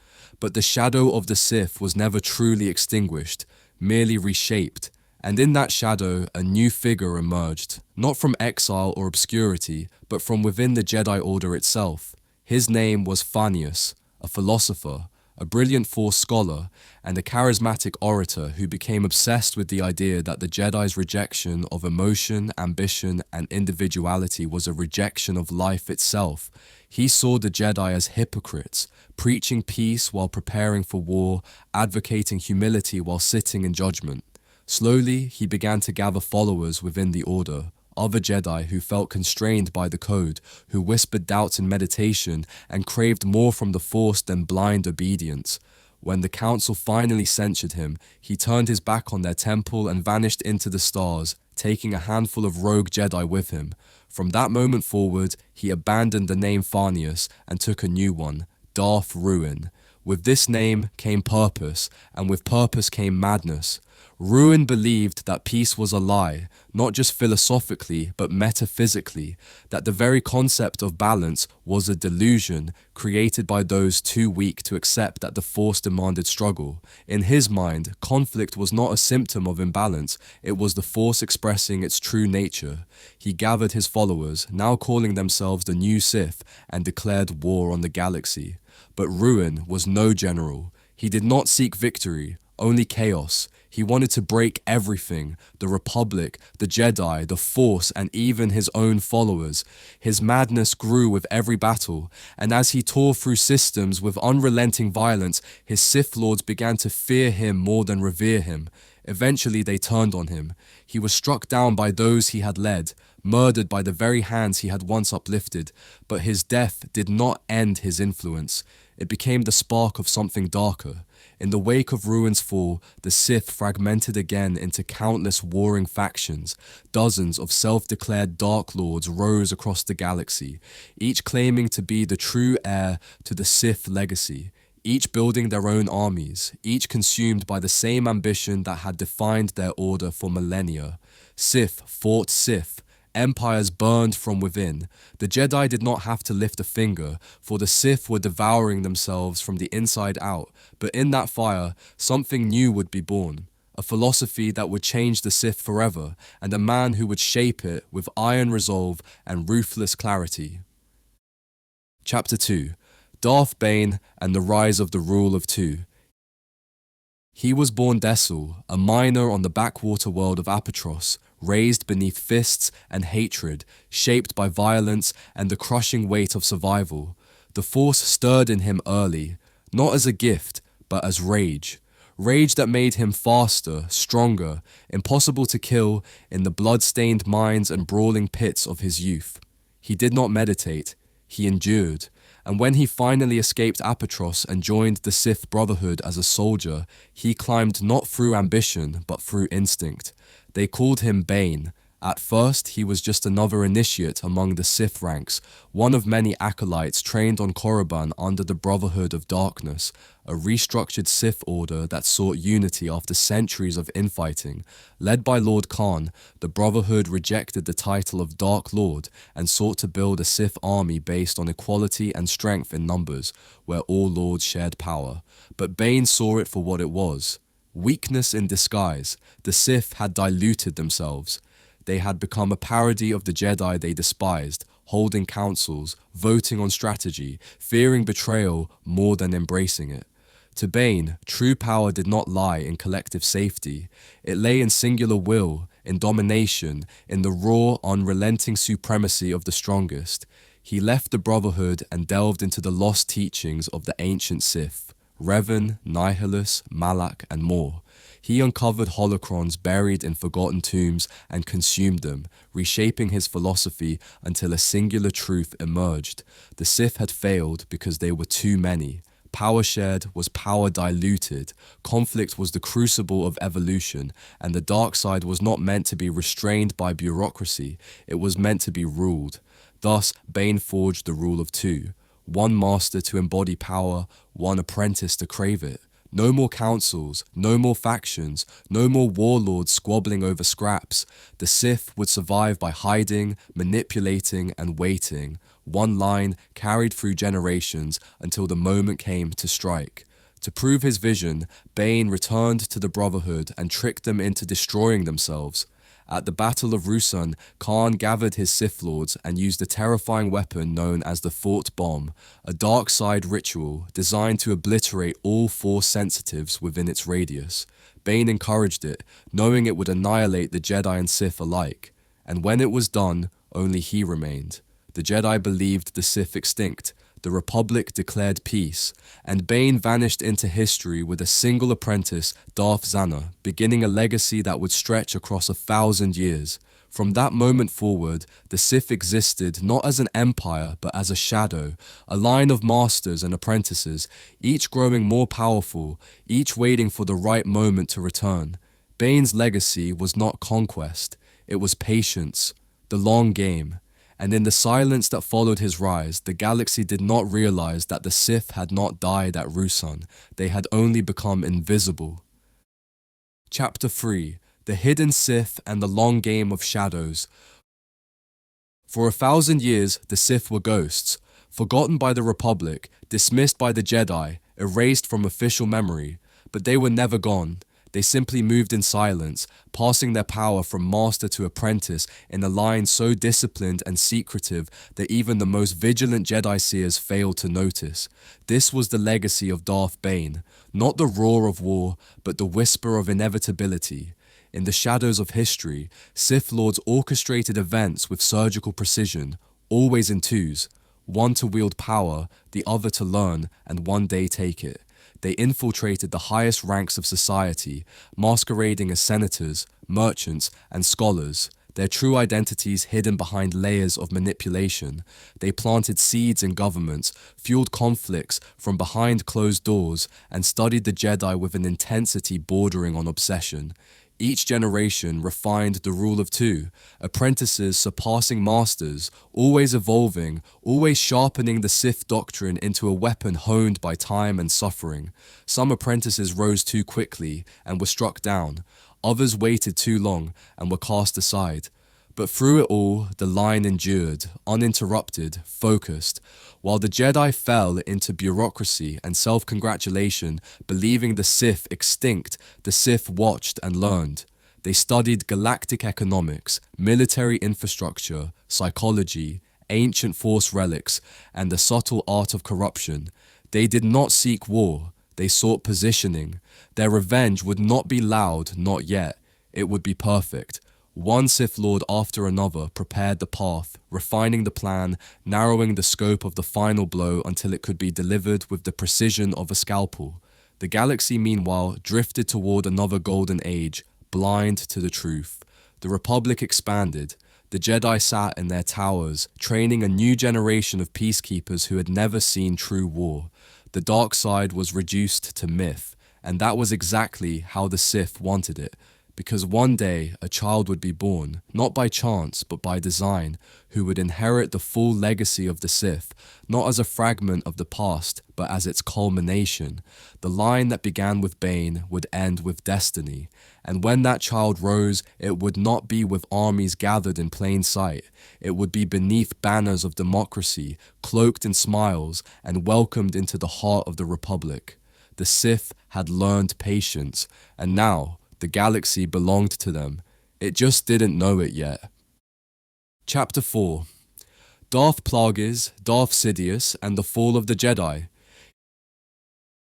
But the shadow of the Sith was never truly extinguished, merely reshaped. And in that shadow, a new figure emerged, not from exile or obscurity, but from within the Jedi Order itself. His name was Thanius, a philosopher, a brilliant Force scholar, and a charismatic orator who became obsessed with the idea that the Jedi's rejection of emotion, ambition, and individuality was a rejection of life itself. He saw the Jedi as hypocrites, preaching peace while preparing for war, advocating humility while sitting in judgment. Slowly, he began to gather followers within the Order, other Jedi who felt constrained by the code, who whispered doubts in meditation and craved more from the Force than blind obedience. When the Council finally censured him, he turned his back on their temple and vanished into the stars, taking a handful of rogue Jedi with him. From that moment forward, he abandoned the name Thanius and took a new one, Darth Ruin. With this name came purpose, and with purpose came madness. Ruin believed that peace was a lie, not just philosophically, but metaphysically, that the very concept of balance was a delusion created by those too weak to accept that the Force demanded struggle. In his mind, conflict was not a symptom of imbalance, it was the Force expressing its true nature. He gathered his followers, now calling themselves the New Sith, and declared war on the galaxy. But Ruin was no general. He did not seek victory, only chaos. He wanted to break everything, the Republic, the Jedi, the Force, and even his own followers. His madness grew with every battle, and as he tore through systems with unrelenting violence, his Sith Lords began to fear him more than revere him. Eventually they turned on him. He was struck down by those he had led, murdered by the very hands he had once uplifted, but his death did not end his influence. It became the spark of something darker. In the wake of Ruin's fall, the Sith fragmented again into countless warring factions. Dozens of self-declared Dark Lords rose across the galaxy, each claiming to be the true heir to the Sith legacy, each building their own armies, each consumed by the same ambition that had defined their order for millennia. Sith fought Sith. Empires burned from within. The Jedi did not have to lift a finger, for the Sith were devouring themselves from the inside out. But in that fire, something new would be born. A philosophy that would change the Sith forever, and a man who would shape it with iron resolve and ruthless clarity. Chapter 2. Darth Bane and the Rise of the Rule of Two. He was born Desil, a miner on the backwater world of Apatros, raised beneath fists and hatred, shaped by violence and the crushing weight of survival. The Force stirred in him early, not as a gift, but as rage. Rage that made him faster, stronger, impossible to kill in the blood-stained mines and brawling pits of his youth. He did not meditate, he endured. And when he finally escaped Apatros and joined the Sith Brotherhood as a soldier, he climbed not through ambition, but through instinct. They called him Bane. At first, he was just another initiate among the Sith ranks, one of many acolytes trained on Korriban under the Brotherhood of Darkness, a restructured Sith order that sought unity after centuries of infighting. Led by Lord Khan, the Brotherhood rejected the title of Dark Lord and sought to build a Sith army based on equality and strength in numbers, where all lords shared power. But Bane saw it for what it was. Weakness in disguise. The Sith had diluted themselves. They had become a parody of the Jedi they despised, holding councils, voting on strategy, fearing betrayal more than embracing it. To Bane, true power did not lie in collective safety. It lay in singular will, in domination, in the raw, unrelenting supremacy of the strongest. He left the Brotherhood and delved into the lost teachings of the ancient Sith, Revan, Nihilus, Malak, and more. He uncovered holocrons buried in forgotten tombs and consumed them, reshaping his philosophy until a singular truth emerged. The Sith had failed because they were too many. Power shared was power diluted. Conflict was the crucible of evolution, and the dark side was not meant to be restrained by bureaucracy. It was meant to be ruled. Thus, Bane forged the rule of two. One master to embody power, one apprentice to crave it. No more councils, no more factions, no more warlords squabbling over scraps. The Sith would survive by hiding, manipulating, and waiting. One line carried through generations until the moment came to strike. To prove his vision, Bane returned to the Brotherhood and tricked them into destroying themselves. At the Battle of Ruusan, Khan gathered his Sith Lords and used a terrifying weapon known as the Thought Bomb, a dark side ritual designed to obliterate all Force sensitives within its radius. Bane encouraged it, knowing it would annihilate the Jedi and Sith alike. And when it was done, only he remained. The Jedi believed the Sith extinct. The Republic declared peace, and Bane vanished into history with a single apprentice, Darth Zana, beginning a legacy that would stretch across 1,000 years. From that moment forward, the Sith existed not as an empire, but as a shadow, a line of masters and apprentices, each growing more powerful, each waiting for the right moment to return. Bane's legacy was not conquest, it was patience, the long game. And in the silence that followed his rise, the galaxy did not realize that the Sith had not died at Ruusan. They had only become invisible. Chapter 3. The Hidden Sith and the Long Game of Shadows. For 1,000 years, the Sith were ghosts, forgotten by the Republic, dismissed by the Jedi, erased from official memory. But they were never gone. They simply moved in silence, passing their power from master to apprentice in a line so disciplined and secretive that even the most vigilant Jedi seers failed to notice. This was the legacy of Darth Bane, not the roar of war, but the whisper of inevitability. In the shadows of history, Sith Lords orchestrated events with surgical precision, always in twos, one to wield power, the other to learn and one day take it. They infiltrated the highest ranks of society, masquerading as senators, merchants, and scholars, their true identities hidden behind layers of manipulation. They planted seeds in governments, fueled conflicts from behind closed doors, and studied the Jedi with an intensity bordering on obsession. Each generation refined the rule of two, apprentices surpassing masters, always evolving, always sharpening the Sith doctrine into a weapon honed by time and suffering. Some apprentices rose too quickly and were struck down. Others waited too long and were cast aside. But through it all, the line endured, uninterrupted, focused. While the Jedi fell into bureaucracy and self-congratulation, believing the Sith extinct, the Sith watched and learned. They studied galactic economics, military infrastructure, psychology, ancient Force relics, and the subtle art of corruption. They did not seek war, they sought positioning. Their revenge would not be loud, not yet. It would be perfect. One Sith Lord after another prepared the path, refining the plan, narrowing the scope of the final blow until it could be delivered with the precision of a scalpel. The galaxy, meanwhile, drifted toward another golden age, blind to the truth. The Republic expanded. The Jedi sat in their towers, training a new generation of peacekeepers who had never seen true war. The dark side was reduced to myth, and that was exactly how the Sith wanted it. Because one day a child would be born, not by chance but by design, who would inherit the full legacy of the Sith, not as a fragment of the past, but as its culmination. The line that began with Bane would end with destiny, and when that child rose, it would not be with armies gathered in plain sight. It would be beneath banners of democracy, cloaked in smiles, and welcomed into the heart of the Republic. The Sith had learned patience, and now, the galaxy belonged to them. It just didn't know it yet. Chapter 4. Darth Plagueis, Darth Sidious, and the Fall of the Jedi.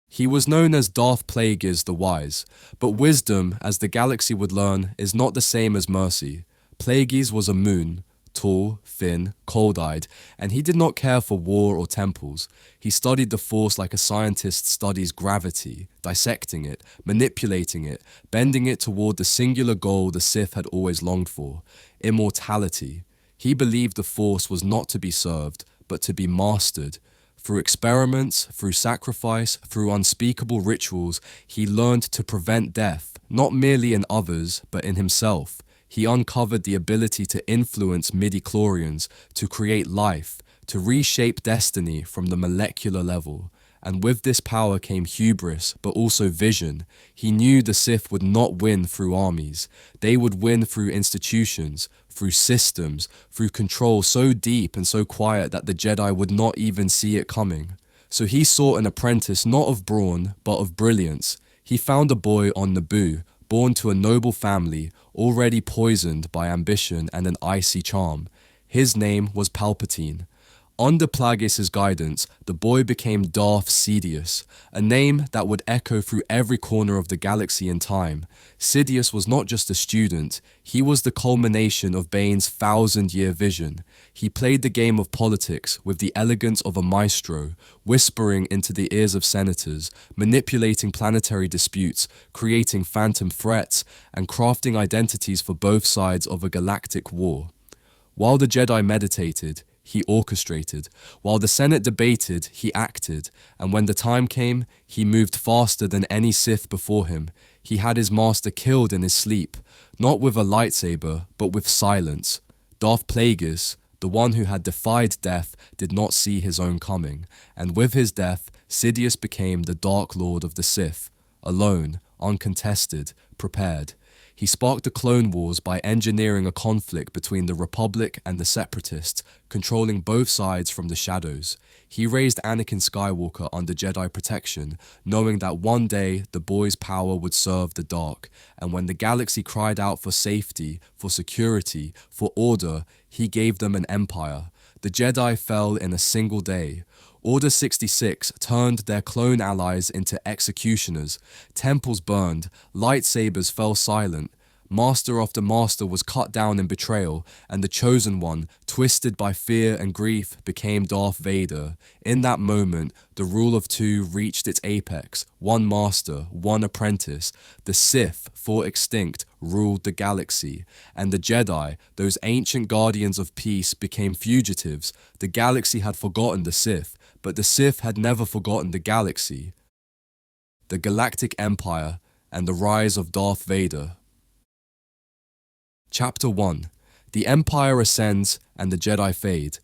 He was known as Darth Plagueis the Wise, but wisdom, as the galaxy would learn, is not the same as mercy. Plagueis was a moon, tall, thin, cold-eyed, and he did not care for war or temples. He studied the Force like a scientist studies gravity, dissecting it, manipulating it, bending it toward the singular goal the Sith had always longed for, immortality. He believed the Force was not to be served, but to be mastered. Through experiments, through sacrifice, through unspeakable rituals, he learned to prevent death, not merely in others, but in himself. He uncovered the ability to influence midi-chlorians, to create life, to reshape destiny from the molecular level. And with this power came hubris, but also vision. He knew the Sith would not win through armies. They would win through institutions, through systems, through control so deep and so quiet that the Jedi would not even see it coming. So he sought an apprentice not of brawn, but of brilliance. He found a boy on Naboo, born to a noble family, already poisoned by ambition and an icy charm. His name was Palpatine. Under Plagueis' guidance, the boy became Darth Sidious, a name that would echo through every corner of the galaxy in time. Sidious was not just a student, he was the culmination of Bane's 1,000-year vision. He played the game of politics with the elegance of a maestro, whispering into the ears of senators, manipulating planetary disputes, creating phantom threats, and crafting identities for both sides of a galactic war. While the Jedi meditated, he orchestrated. While the Senate debated, he acted. And when the time came, he moved faster than any Sith before him. He had his master killed in his sleep, not with a lightsaber, but with silence. Darth Plagueis, the one who had defied death, did not see his own coming. And with his death, Sidious became the Dark Lord of the Sith, alone, uncontested, prepared. He sparked the Clone Wars by engineering a conflict between the Republic and the Separatists, controlling both sides from the shadows. He raised Anakin Skywalker under Jedi protection, knowing that one day the boy's power would serve the dark, and when the galaxy cried out for safety, for security, for order, he gave them an empire. The Jedi fell in a single day. Order 66 turned their clone allies into executioners. Temples burned, lightsabers fell silent. Master after master was cut down in betrayal, and the Chosen One, twisted by fear and grief, became Darth Vader. In that moment, the rule of two reached its apex. One master, one apprentice. The Sith, fought extinct, ruled the galaxy. And the Jedi, those ancient guardians of peace, became fugitives. The galaxy had forgotten the Sith, but the Sith had never forgotten the galaxy. The Galactic Empire and the Rise of Darth Vader. Chapter 1. The Empire Ascends and the Jedi Fade.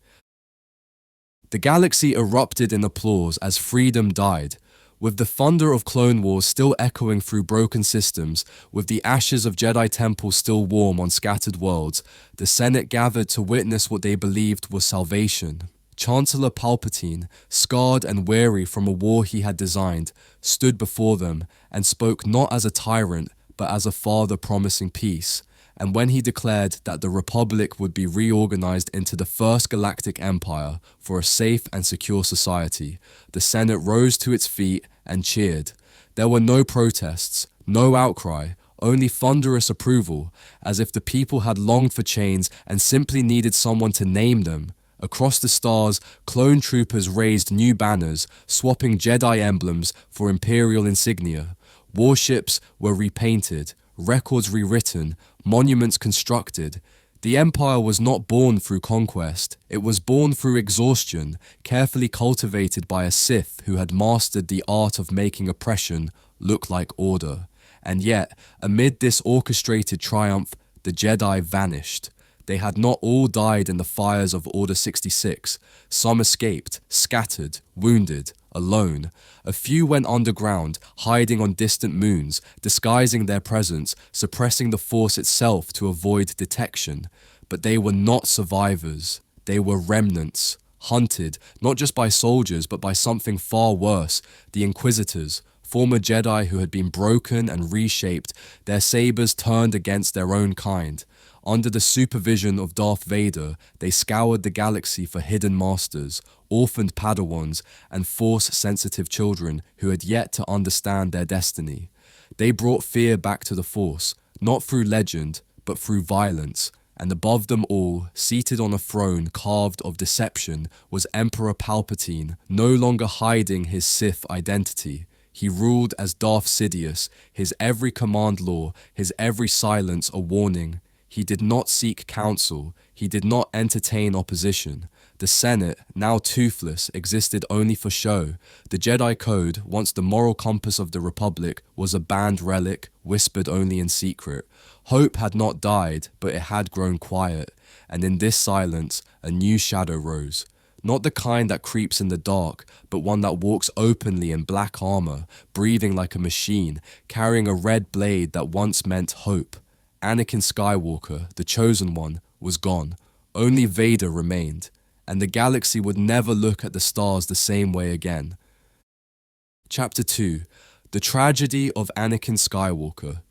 The galaxy erupted in applause as freedom died. With the thunder of Clone Wars still echoing through broken systems, with the ashes of Jedi temples still warm on scattered worlds, the Senate gathered to witness what they believed was salvation. Chancellor Palpatine, scarred and weary from a war he had designed, stood before them and spoke not as a tyrant, but as a father promising peace. And when he declared that the Republic would be reorganized into the First Galactic Empire for a safe and secure society, the Senate rose to its feet and cheered. There were no protests, no outcry, only thunderous approval, as if the people had longed for change and simply needed someone to name them. Across the stars, clone troopers raised new banners, swapping Jedi emblems for Imperial insignia. Warships were repainted, records rewritten, monuments constructed. The Empire was not born through conquest. It was born through exhaustion, carefully cultivated by a Sith who had mastered the art of making oppression look like order. And yet, amid this orchestrated triumph, the Jedi vanished. They had not all died in the fires of Order 66. Some escaped, scattered, wounded, alone. A few went underground, hiding on distant moons, disguising their presence, suppressing the Force itself to avoid detection. But they were not survivors. They were remnants, hunted not just by soldiers but by something far worse, the Inquisitors, former Jedi who had been broken and reshaped, their sabers turned against their own kind. Under the supervision of Darth Vader, they scoured the galaxy for hidden masters, orphaned Padawans, and Force-sensitive children who had yet to understand their destiny. They brought fear back to the Force, not through legend, but through violence. And above them all, seated on a throne carved of deception, was Emperor Palpatine, no longer hiding his Sith identity. He ruled as Darth Sidious, his every command law, his every silence a warning. He did not seek counsel. He did not entertain opposition. The Senate, now toothless, existed only for show. The Jedi Code, once the moral compass of the Republic, was a banned relic, whispered only in secret. Hope had not died, but it had grown quiet. And in this silence, a new shadow rose. Not the kind that creeps in the dark, but one that walks openly in black armor, breathing like a machine, carrying a red blade that once meant hope. Anakin Skywalker, the Chosen One, was gone. Only Vader remained, and the galaxy would never look at the stars the same way again. Chapter 2. The Tragedy of Anakin Skywalker.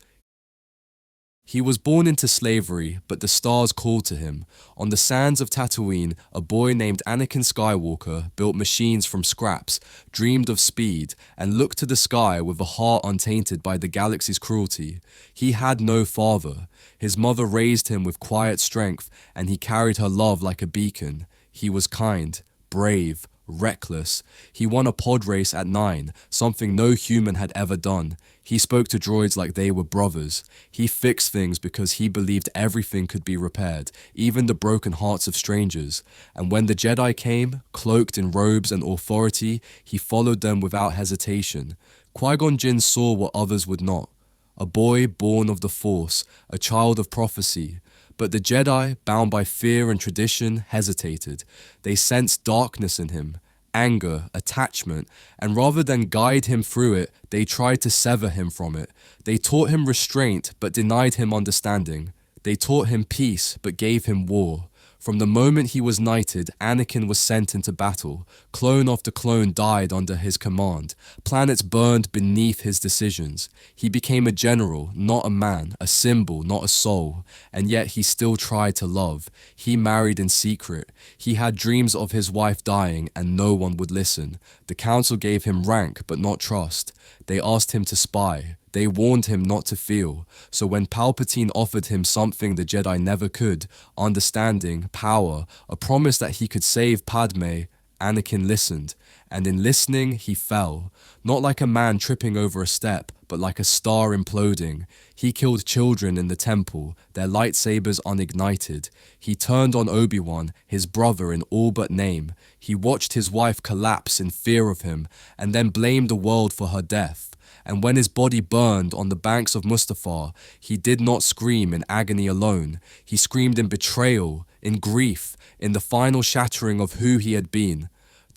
He was born into slavery, but the stars called to him. On the sands of Tatooine, a boy named Anakin Skywalker built machines from scraps, dreamed of speed, and looked to the sky with a heart untainted by the galaxy's cruelty. He had no father. His mother raised him with quiet strength, and he carried her love like a beacon. He was kind, brave, reckless. He won a pod race at 9, something no human had ever done. He spoke to droids like they were brothers. He fixed things because he believed everything could be repaired, even the broken hearts of strangers. And when the Jedi came, cloaked in robes and authority, he followed them without hesitation. Qui-Gon Jinn saw what others would not. A boy born of the Force, a child of prophecy. But the Jedi, bound by fear and tradition, hesitated. They sensed darkness in him. anger, attachment, and rather than guide him through it, they tried to sever him from it. They taught him restraint but denied him understanding. They taught him peace but gave him war. From the moment he was knighted, Anakin was sent into battle. Clone after clone died under his command. Planets burned beneath his decisions. He became a general, not a man, a symbol, not a soul. And yet he still tried to love. He married in secret. He had dreams of his wife dying and no one would listen. The council gave him rank but not trust. They asked him to spy. They warned him not to feel. So when Palpatine offered him something the Jedi never could, understanding, power, a promise that he could save Padme, Anakin listened. And in listening, he fell. Not like a man tripping over a step, but like a star imploding. He killed children in the temple, their lightsabers unignited. He turned on Obi-Wan, his brother in all but name. He watched his wife collapse in fear of him, and then blamed the world for her death. And when his body burned on the banks of Mustafar, he did not scream in agony alone. He screamed in betrayal, in grief, in the final shattering of who he had been.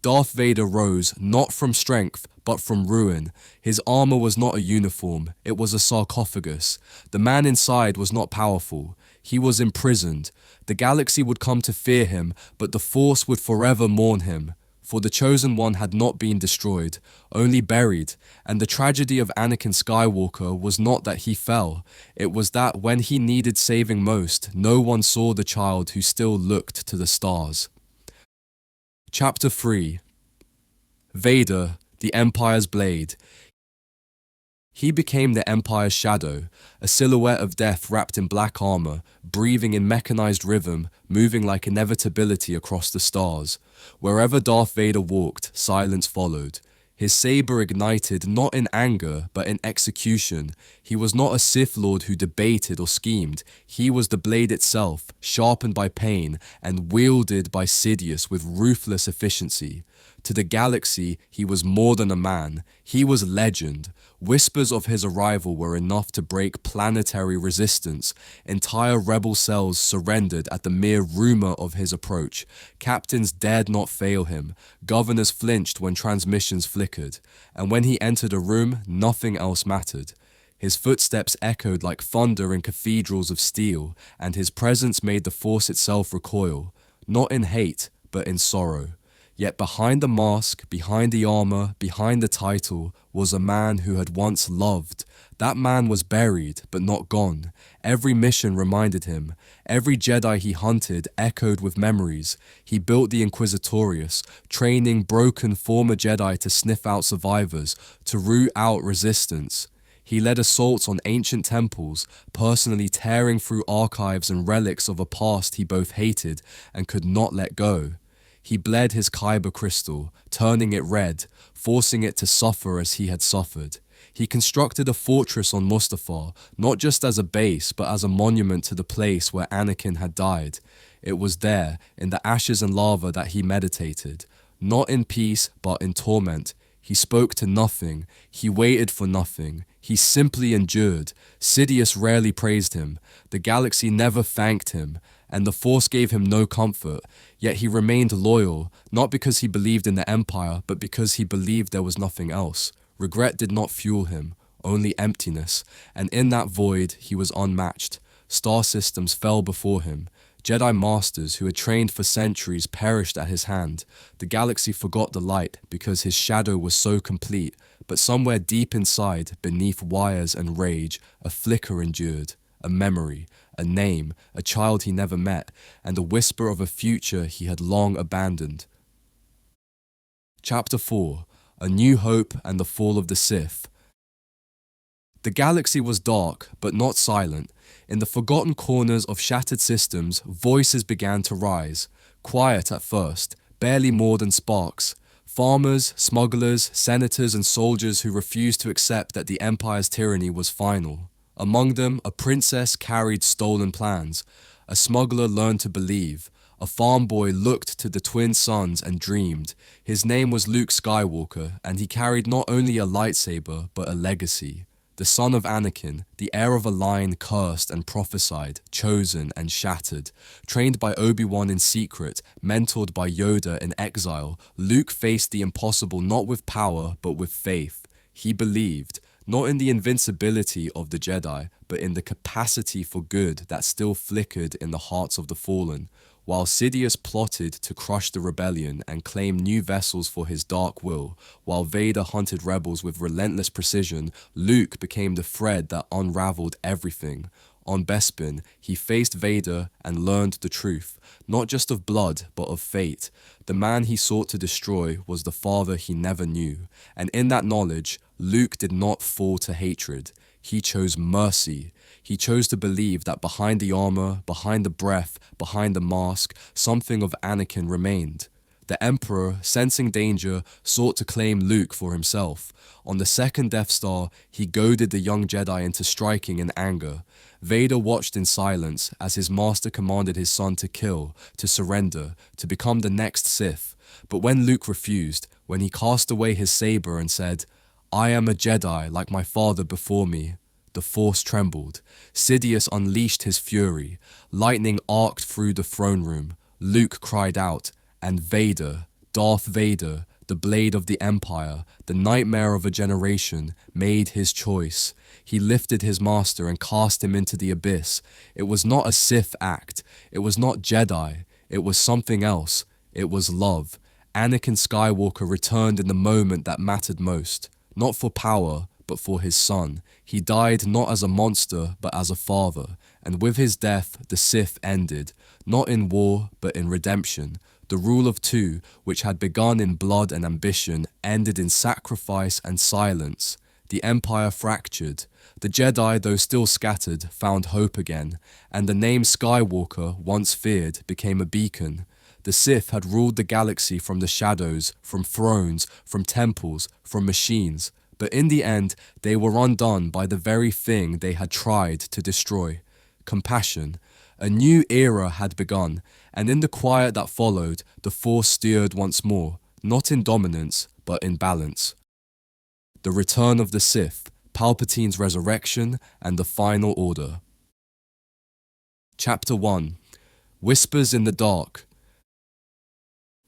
Darth Vader rose not from strength, but from ruin. His armor was not a uniform, it was a sarcophagus. The man inside was not powerful. He was imprisoned. The galaxy would come to fear him, but the Force would forever mourn him. For the Chosen One had not been destroyed, only buried, and the tragedy of Anakin Skywalker was not that he fell, it was that when he needed saving most, no one saw the child who still looked to the stars. Chapter 3. Vader, the Empire's Blade. He became the Empire's shadow, a silhouette of death wrapped in black armor, breathing in mechanized rhythm, moving like inevitability across the stars. Wherever Darth Vader walked, silence followed. His saber ignited not in anger, but in execution. He was not a Sith Lord who debated or schemed. He was the blade itself, sharpened by pain and wielded by Sidious with ruthless efficiency. To the galaxy, he was more than a man. He was legend. Whispers of his arrival were enough to break planetary resistance. Entire rebel cells surrendered at the mere rumor of his approach. Captains dared not fail him. Governors flinched when transmissions flickered. And when he entered a room, nothing else mattered. His footsteps echoed like thunder in cathedrals of steel, and his presence made the Force itself recoil, not in hate, but in sorrow. Yet behind the mask, behind the armor, behind the title, was a man who had once loved. That man was buried, but not gone. Every mission reminded him. Every Jedi he hunted echoed with memories. He built the Inquisitorius, training broken former Jedi to sniff out survivors, to root out resistance. He led assaults on ancient temples, personally tearing through archives and relics of a past he both hated and could not let go. He bled his Kyber crystal, turning it red, forcing it to suffer as he had suffered. He constructed a fortress on Mustafar, not just as a base, but as a monument to the place where Anakin had died. It was there, in the ashes and lava, that he meditated, not in peace, but in torment. He spoke to nothing. He waited for nothing. He simply endured. Sidious rarely praised him. The galaxy never thanked him. And the Force gave him no comfort. Yet he remained loyal, not because he believed in the Empire, but because he believed there was nothing else. Regret did not fuel him, only emptiness. And in that void, he was unmatched. Star systems fell before him. Jedi masters who had trained for centuries perished at his hand. The galaxy forgot the light because his shadow was so complete, but somewhere deep inside, beneath wires and rage, a flicker endured, a memory, a name, a child he never met, and a whisper of a future he had long abandoned. Chapter 4. A New Hope and the Fall of the Sith. The galaxy was dark, but not silent. In the forgotten corners of shattered systems, voices began to rise. Quiet at first, barely more than sparks. Farmers, smugglers, senators, and soldiers who refused to accept that the Empire's tyranny was final. Among them, a princess carried stolen plans. A smuggler learned to believe. A farm boy looked to the twin sons and dreamed. His name was Luke Skywalker, and he carried not only a lightsaber, but a legacy. the son of Anakin, the heir of a line cursed and prophesied, chosen and shattered. Trained by Obi-Wan in secret, mentored by Yoda in exile, Luke faced the impossible not with power, but with faith. He believed, not in the invincibility of the Jedi, but in the capacity for good that still flickered in the hearts of the fallen. While Sidious plotted to crush the rebellion and claim new vessels for his dark will, while Vader hunted rebels with relentless precision, Luke became the thread that unraveled everything. On Bespin, he faced Vader and learned the truth, not just of blood, but of fate. The man he sought to destroy was the father he never knew, and in that knowledge, Luke did not fall to hatred. He chose mercy. He chose to believe that behind the armor, behind the breath, behind the mask, something of Anakin remained. The Emperor, sensing danger, sought to claim Luke for himself. On the second Death Star, he goaded the young Jedi into striking in anger. Vader watched in silence as his master commanded his son to kill, to surrender, to become the next Sith. But when Luke refused, when he cast away his saber and said, "I am a Jedi like my father before me," the Force trembled. Sidious unleashed his fury. Lightning arced through the throne room. Luke cried out, and Vader, Darth Vader, the blade of the Empire, the nightmare of a generation, made his choice. He lifted his master and cast him into the abyss. It was not a Sith act. It was not Jedi. It was something else. It was love. Anakin Skywalker returned in the moment that mattered most. Not for power, but for his son. He died not as a monster, but as a father. And with his death, the Sith ended, not in war, but in redemption. The rule of two, which had begun in blood and ambition, ended in sacrifice and silence. The Empire fractured. The Jedi, though still scattered, found hope again, and the name Skywalker, once feared, became a beacon. The Sith had ruled the galaxy from the shadows, from thrones, from temples, from machines. But in the end, they were undone by the very thing they had tried to destroy: compassion. A new era had begun, and in the quiet that followed, the Force steered once more, not in dominance, but in balance. The return of the Sith, Palpatine's resurrection, and the final order. Chapter 1. Whispers in the Dark.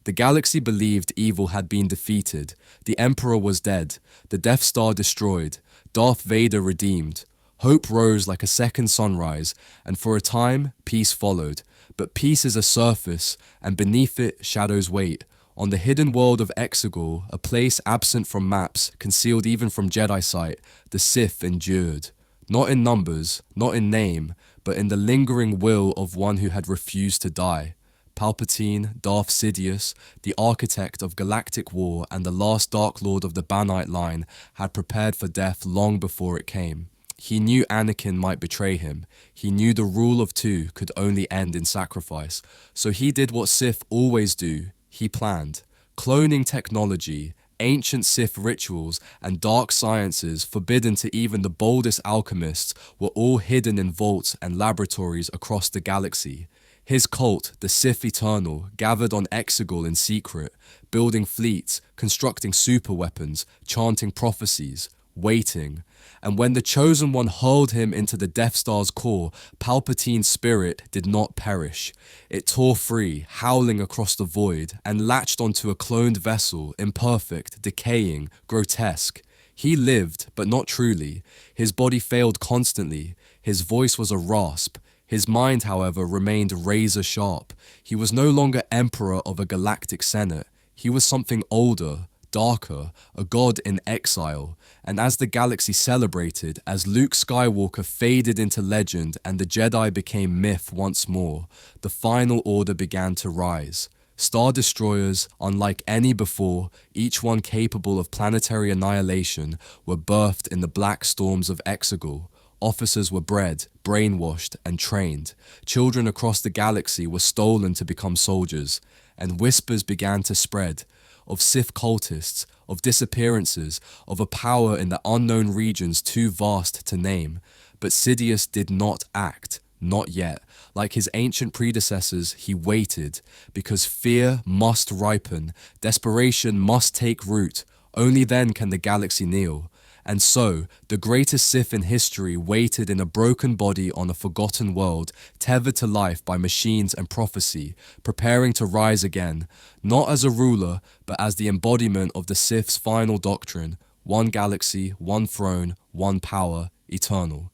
The galaxy believed evil had been defeated. The Emperor was dead. The Death Star destroyed. Darth Vader redeemed. Hope rose like a second sunrise, and for a time, peace followed. But peace is a surface, and beneath it, shadows wait. On the hidden world of Exegol, a place absent from maps, concealed even from Jedi sight, the Sith endured. Not in numbers, not in name, but in the lingering will of one who had refused to die. Palpatine, Darth Sidious, the architect of galactic war and the last Dark Lord of the Banite line, had prepared for death long before it came. He knew Anakin might betray him. He knew the rule of two could only end in sacrifice. So he did what Sith always do. He planned. Cloning technology, ancient Sith rituals, and dark sciences forbidden to even the boldest alchemists were all hidden in vaults and laboratories across the galaxy. His cult, the Sith Eternal, gathered on Exegol in secret, building fleets, constructing superweapons, chanting prophecies, waiting. And when the Chosen One hurled him into the Death Star's core, Palpatine's spirit did not perish. It tore free, howling across the void, and latched onto a cloned vessel, imperfect, decaying, grotesque. He lived, but not truly. His body failed constantly. His voice was a rasp. His mind, however, remained razor sharp. He was no longer emperor of a galactic senate. He was something older, darker, a god in exile. And as the galaxy celebrated, as Luke Skywalker faded into legend and the Jedi became myth once more, the final order began to rise. Star destroyers, unlike any before, each one capable of planetary annihilation, were birthed in the black storms of Exegol. Officers were bred, brainwashed, and trained. Children across the galaxy were stolen to become soldiers, and whispers began to spread of Sith cultists, of disappearances, of a power in the unknown regions too vast to name. But Sidious did not act, not yet. Like his ancient predecessors, he waited, because fear must ripen, desperation must take root. Only then can the galaxy kneel. And so, the greatest Sith in history waited in a broken body on a forgotten world, tethered to life by machines and prophecy, preparing to rise again, not as a ruler, but as the embodiment of the Sith's final doctrine: one galaxy, one throne, one power, eternal.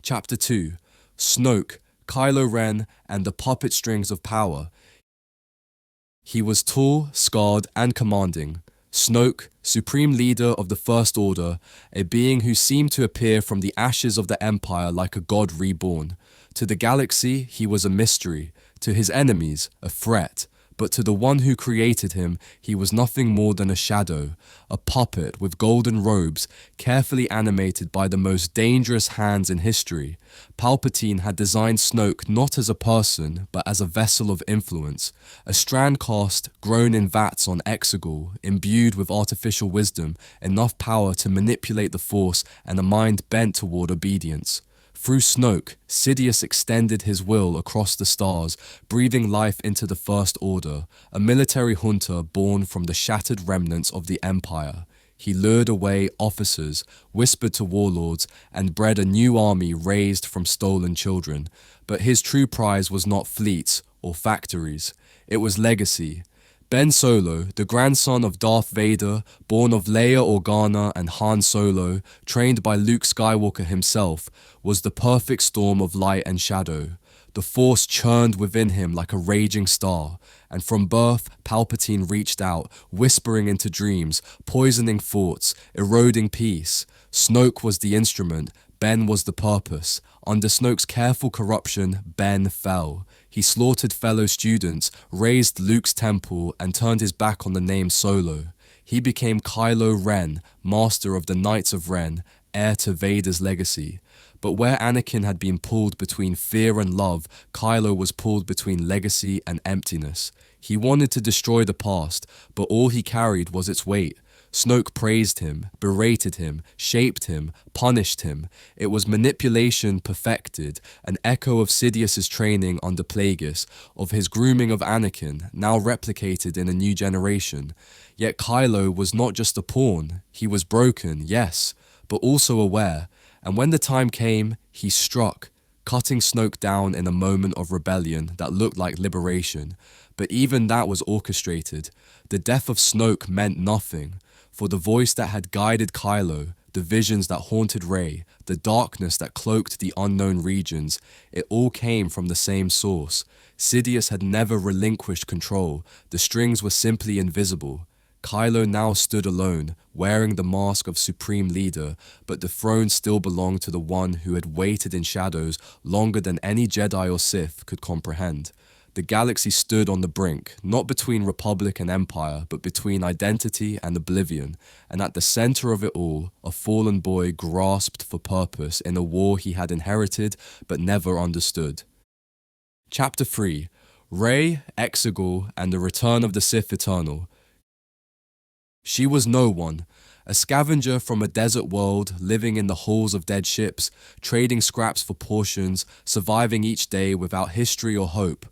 Chapter 2. Snoke, Kylo Ren, and the Puppet Strings of Power. He was tall, scarred, and commanding. Snoke, supreme leader of the First Order, a being who seemed to appear from the ashes of the Empire like a god reborn. To the galaxy, he was a mystery. To his enemies, a threat. But to the one who created him, he was nothing more than a shadow, a puppet with golden robes, carefully animated by the most dangerous hands in history. Palpatine had designed Snoke not as a person, but as a vessel of influence, a strand cast, grown in vats on Exegol, imbued with artificial wisdom, enough power to manipulate the Force and a mind bent toward obedience. Through Snoke, Sidious extended his will across the stars, breathing life into the First Order, a military junta born from the shattered remnants of the Empire. He lured away officers, whispered to warlords, and bred a new army raised from stolen children. But his true prize was not fleets or factories. It was legacy. Ben Solo, the grandson of Darth Vader, born of Leia Organa and Han Solo, trained by Luke Skywalker himself, was the perfect storm of light and shadow. The Force churned within him like a raging star, and from birth, Palpatine reached out, whispering into dreams, poisoning thoughts, eroding peace. Snoke was the instrument, Ben was the purpose. Under Snoke's careful corruption, Ben fell. He slaughtered fellow students, razed Luke's temple, and turned his back on the name Solo. He became Kylo Ren, master of the Knights of Ren, heir to Vader's legacy. But where Anakin had been pulled between fear and love, Kylo was pulled between legacy and emptiness. He wanted to destroy the past, but all he carried was its weight. Snoke praised him, berated him, shaped him, punished him. It was manipulation perfected, an echo of Sidious's training under Plagueis, of his grooming of Anakin, now replicated in a new generation. Yet Kylo was not just a pawn. He was broken, yes, but also aware. And when the time came, he struck, cutting Snoke down in a moment of rebellion that looked like liberation. But even that was orchestrated. The death of Snoke meant nothing. For the voice that had guided Kylo, the visions that haunted Rey, the darkness that cloaked the unknown regions, it all came from the same source. Sidious had never relinquished control. The strings were simply invisible. Kylo now stood alone, wearing the mask of Supreme Leader, but the throne still belonged to the one who had waited in shadows longer than any Jedi or Sith could comprehend. The galaxy stood on the brink, not between Republic and Empire, but between identity and oblivion, and at the center of it all, a fallen boy grasped for purpose in a war he had inherited but never understood. Chapter 3. Rey, Exegol, and the Return of the Sith Eternal. She was no one, a scavenger from a desert world, living in the hulls of dead ships, trading scraps for portions, surviving each day without history or hope.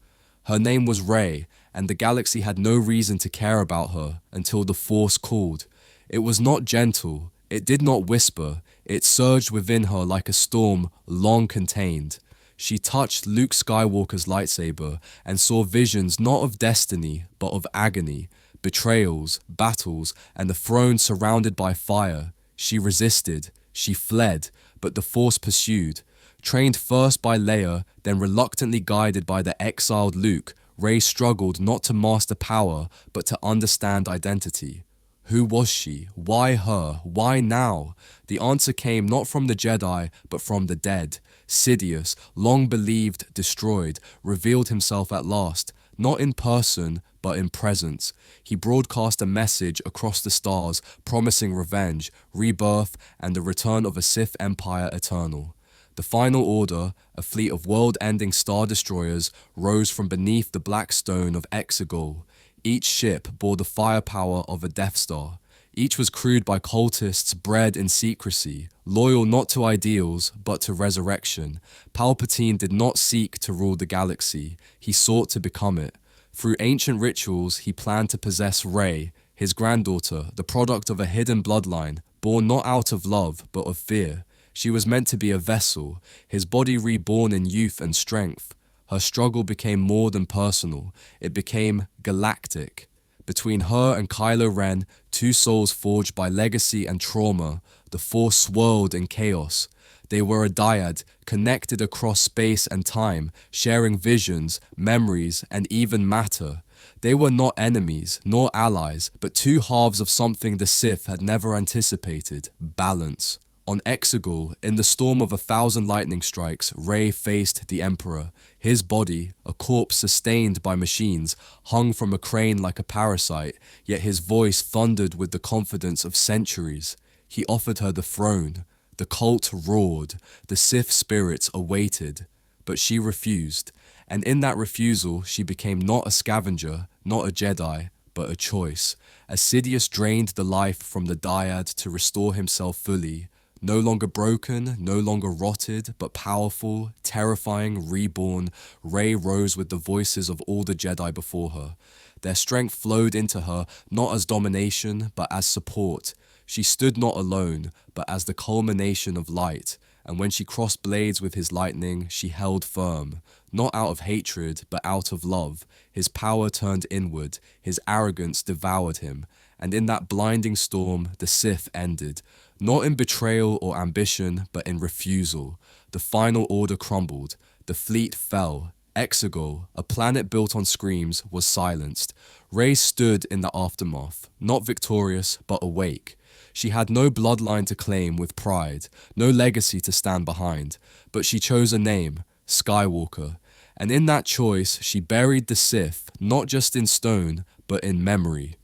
Her name was Rey, and the galaxy had no reason to care about her until the Force called. It was not gentle, it did not whisper, it surged within her like a storm long contained. She touched Luke Skywalker's lightsaber and saw visions not of destiny, but of agony, betrayals, battles, and the throne surrounded by fire. She resisted, she fled, but the Force pursued. Trained first by Leia, then reluctantly guided by the exiled Luke, Rey struggled not to master power, but to understand identity. Who was she? Why her? Why now? The answer came not from the Jedi, but from the dead. Sidious, long believed destroyed, revealed himself at last, not in person, but in presence. He broadcast a message across the stars, promising revenge, rebirth, and the return of a Sith Empire eternal. The Final Order, a fleet of world-ending star destroyers, rose from beneath the black stone of Exegol. Each ship bore the firepower of a Death Star. Each was crewed by cultists bred in secrecy, loyal not to ideals, but to resurrection. Palpatine did not seek to rule the galaxy. He sought to become it. Through ancient rituals, he planned to possess Rey, his granddaughter, the product of a hidden bloodline, born not out of love, but of fear. She was meant to be a vessel, his body reborn in youth and strength. Her struggle became more than personal, it became galactic. Between her and Kylo Ren, two souls forged by legacy and trauma, the Force swirled in chaos. They were a dyad, connected across space and time, sharing visions, memories, and even matter. They were not enemies, nor allies, but two halves of something the Sith had never anticipated: balance. On Exegol, in the storm of 1,000 lightning strikes, Rey faced the Emperor. His body, a corpse sustained by machines, hung from a crane like a parasite, yet his voice thundered with the confidence of centuries. He offered her the throne. The cult roared, the Sith spirits awaited, but she refused, and in that refusal she became not a scavenger, not a Jedi, but a choice. As Sidious drained the life from the dyad to restore himself fully, no longer broken, no longer rotted, but powerful, terrifying, reborn, Rey rose with the voices of all the Jedi before her. Their strength flowed into her not as domination, but as support. She stood not alone, but as the culmination of light, and when she crossed blades with his lightning, she held firm, not out of hatred, but out of love. His power turned inward, his arrogance devoured him, and in that blinding storm, the Sith ended, not in betrayal or ambition, but in refusal. The final order crumbled, the fleet fell. Exegol, a planet built on screams, was silenced. Rey stood in the aftermath, not victorious, but awake. She had no bloodline to claim with pride, no legacy to stand behind, but she chose a name, Skywalker, and in that choice she buried the Sith, not just in stone, but in memory.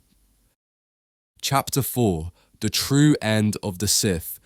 Chapter 4: The True End of the Sith.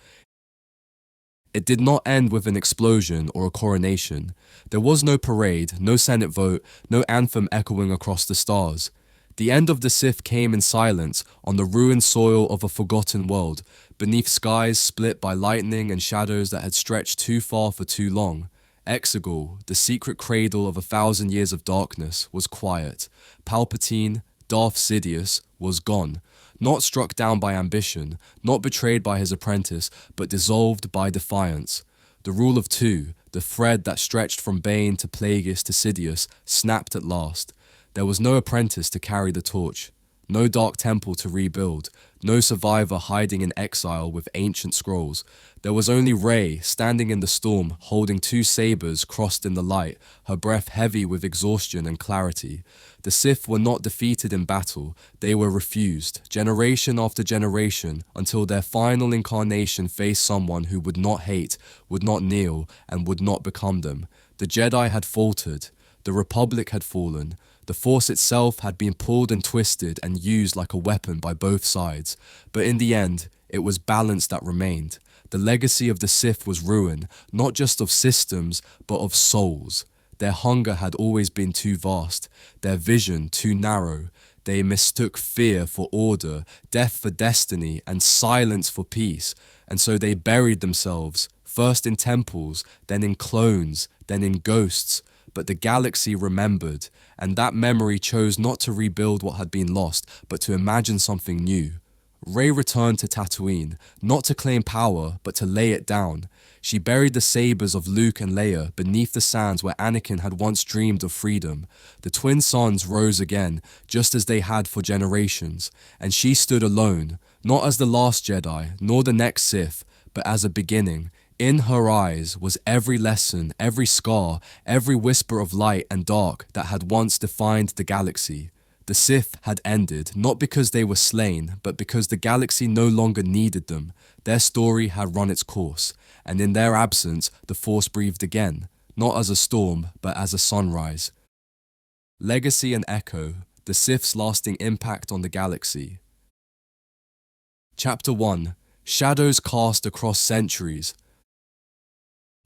It did not end with an explosion or a coronation. There was no parade, no Senate vote, no anthem echoing across the stars. The end of the Sith came in silence, on the ruined soil of a forgotten world, beneath skies split by lightning and shadows that had stretched too far for too long. Exegol, the secret cradle of 1,000 years of darkness, was quiet. Palpatine, Darth Sidious, was gone. Not struck down by ambition, not betrayed by his apprentice, but dissolved by defiance. The rule of two, the thread that stretched from Bane to Plagueis to Sidious, snapped at last. There was no apprentice to carry the torch, no dark temple to rebuild, no survivor hiding in exile with ancient scrolls. There was only Rey, standing in the storm, holding two sabers crossed in the light, her breath heavy with exhaustion and clarity. The Sith were not defeated in battle, they were refused, generation after generation, until their final incarnation faced someone who would not hate, would not kneel, and would not become them. The Jedi had faltered, the Republic had fallen. The Force itself had been pulled and twisted and used like a weapon by both sides, but in the end, it was balance that remained. The legacy of the Sith was ruin, not just of systems, but of souls. Their hunger had always been too vast, their vision too narrow. They mistook fear for order, death for destiny, and silence for peace, and so they buried themselves, first in temples, then in clones, then in ghosts. But the galaxy remembered, and that memory chose not to rebuild what had been lost, but to imagine something new. Rey returned to Tatooine, not to claim power, but to lay it down. She buried the sabers of Luke and Leia beneath the sands where Anakin had once dreamed of freedom. The twin suns rose again, just as they had for generations, and she stood alone, not as the last Jedi, nor the next Sith, but as a beginning. In her eyes was every lesson, every scar, every whisper of light and dark that had once defined the galaxy. The Sith had ended, not because they were slain, but because the galaxy no longer needed them. Their story had run its course, and in their absence, the Force breathed again, not as a storm, but as a sunrise. Legacy and Echo, the Sith's lasting impact on the galaxy. Chapter 1: Shadows Cast Across Centuries.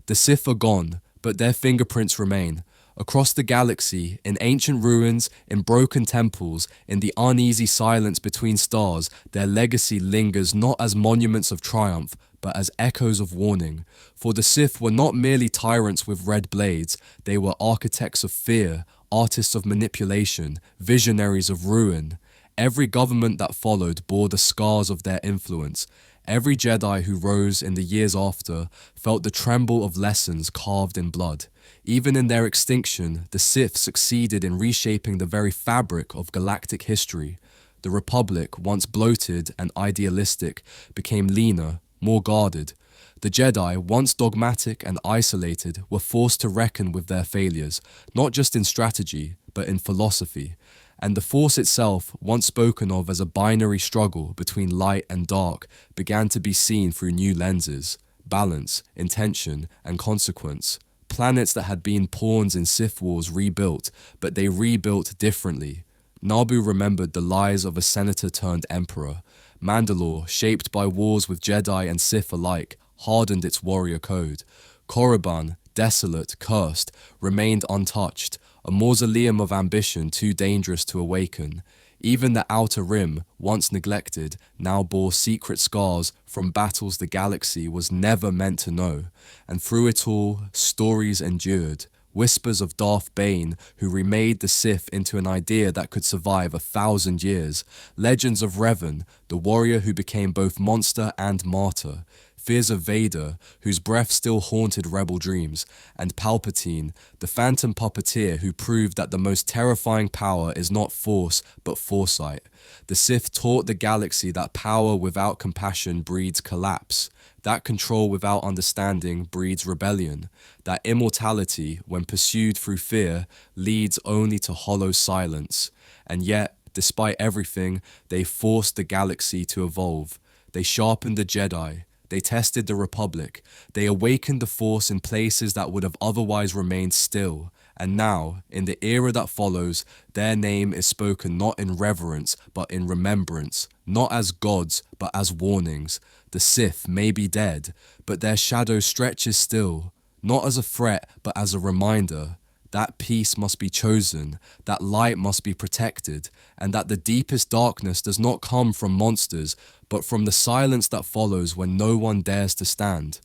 The Sith are gone, but their fingerprints remain. Across the galaxy, in ancient ruins, in broken temples, in the uneasy silence between stars, their legacy lingers not as monuments of triumph, but as echoes of warning. For the Sith were not merely tyrants with red blades, they were architects of fear, artists of manipulation, visionaries of ruin. Every government that followed bore the scars of their influence. Every Jedi who rose in the years after felt the tremble of lessons carved in blood. Even in their extinction, the Sith succeeded in reshaping the very fabric of galactic history. The Republic, once bloated and idealistic, became leaner, more guarded. The Jedi, once dogmatic and isolated, were forced to reckon with their failures, not just in strategy, but in philosophy. And the Force itself, once spoken of as a binary struggle between light and dark, began to be seen through new lenses: balance, intention, and consequence. Planets that had been pawns in Sith wars rebuilt, but they rebuilt differently. Naboo remembered the lies of a senator turned emperor. Mandalore, shaped by wars with Jedi and Sith alike, hardened its warrior code. Korriban, desolate, cursed, remained untouched, a mausoleum of ambition too dangerous to awaken. Even the Outer Rim, once neglected, now bore secret scars from battles the galaxy was never meant to know. And through it all, stories endured. Whispers of Darth Bane, who remade the Sith into an idea that could survive 1,000 years. Legends of Revan, the warrior who became both monster and martyr. Fears of Vader, whose breath still haunted rebel dreams, and Palpatine, the phantom puppeteer who proved that the most terrifying power is not force, but foresight. The Sith taught the galaxy that power without compassion breeds collapse, that control without understanding breeds rebellion, that immortality, when pursued through fear, leads only to hollow silence. And yet, despite everything, they forced the galaxy to evolve. They sharpened the Jedi. They tested the Republic. They awakened the Force in places that would have otherwise remained still. And now, in the era that follows, their name is spoken not in reverence, but in remembrance, not as gods, but as warnings. The Sith may be dead, but their shadow stretches still, not as a threat, but as a reminder. That peace must be chosen, that light must be protected, and that the deepest darkness does not come from monsters, but from the silence that follows when no one dares to stand.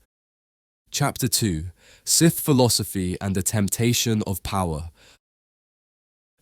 Chapter 2: Sith Philosophy and the Temptation of Power.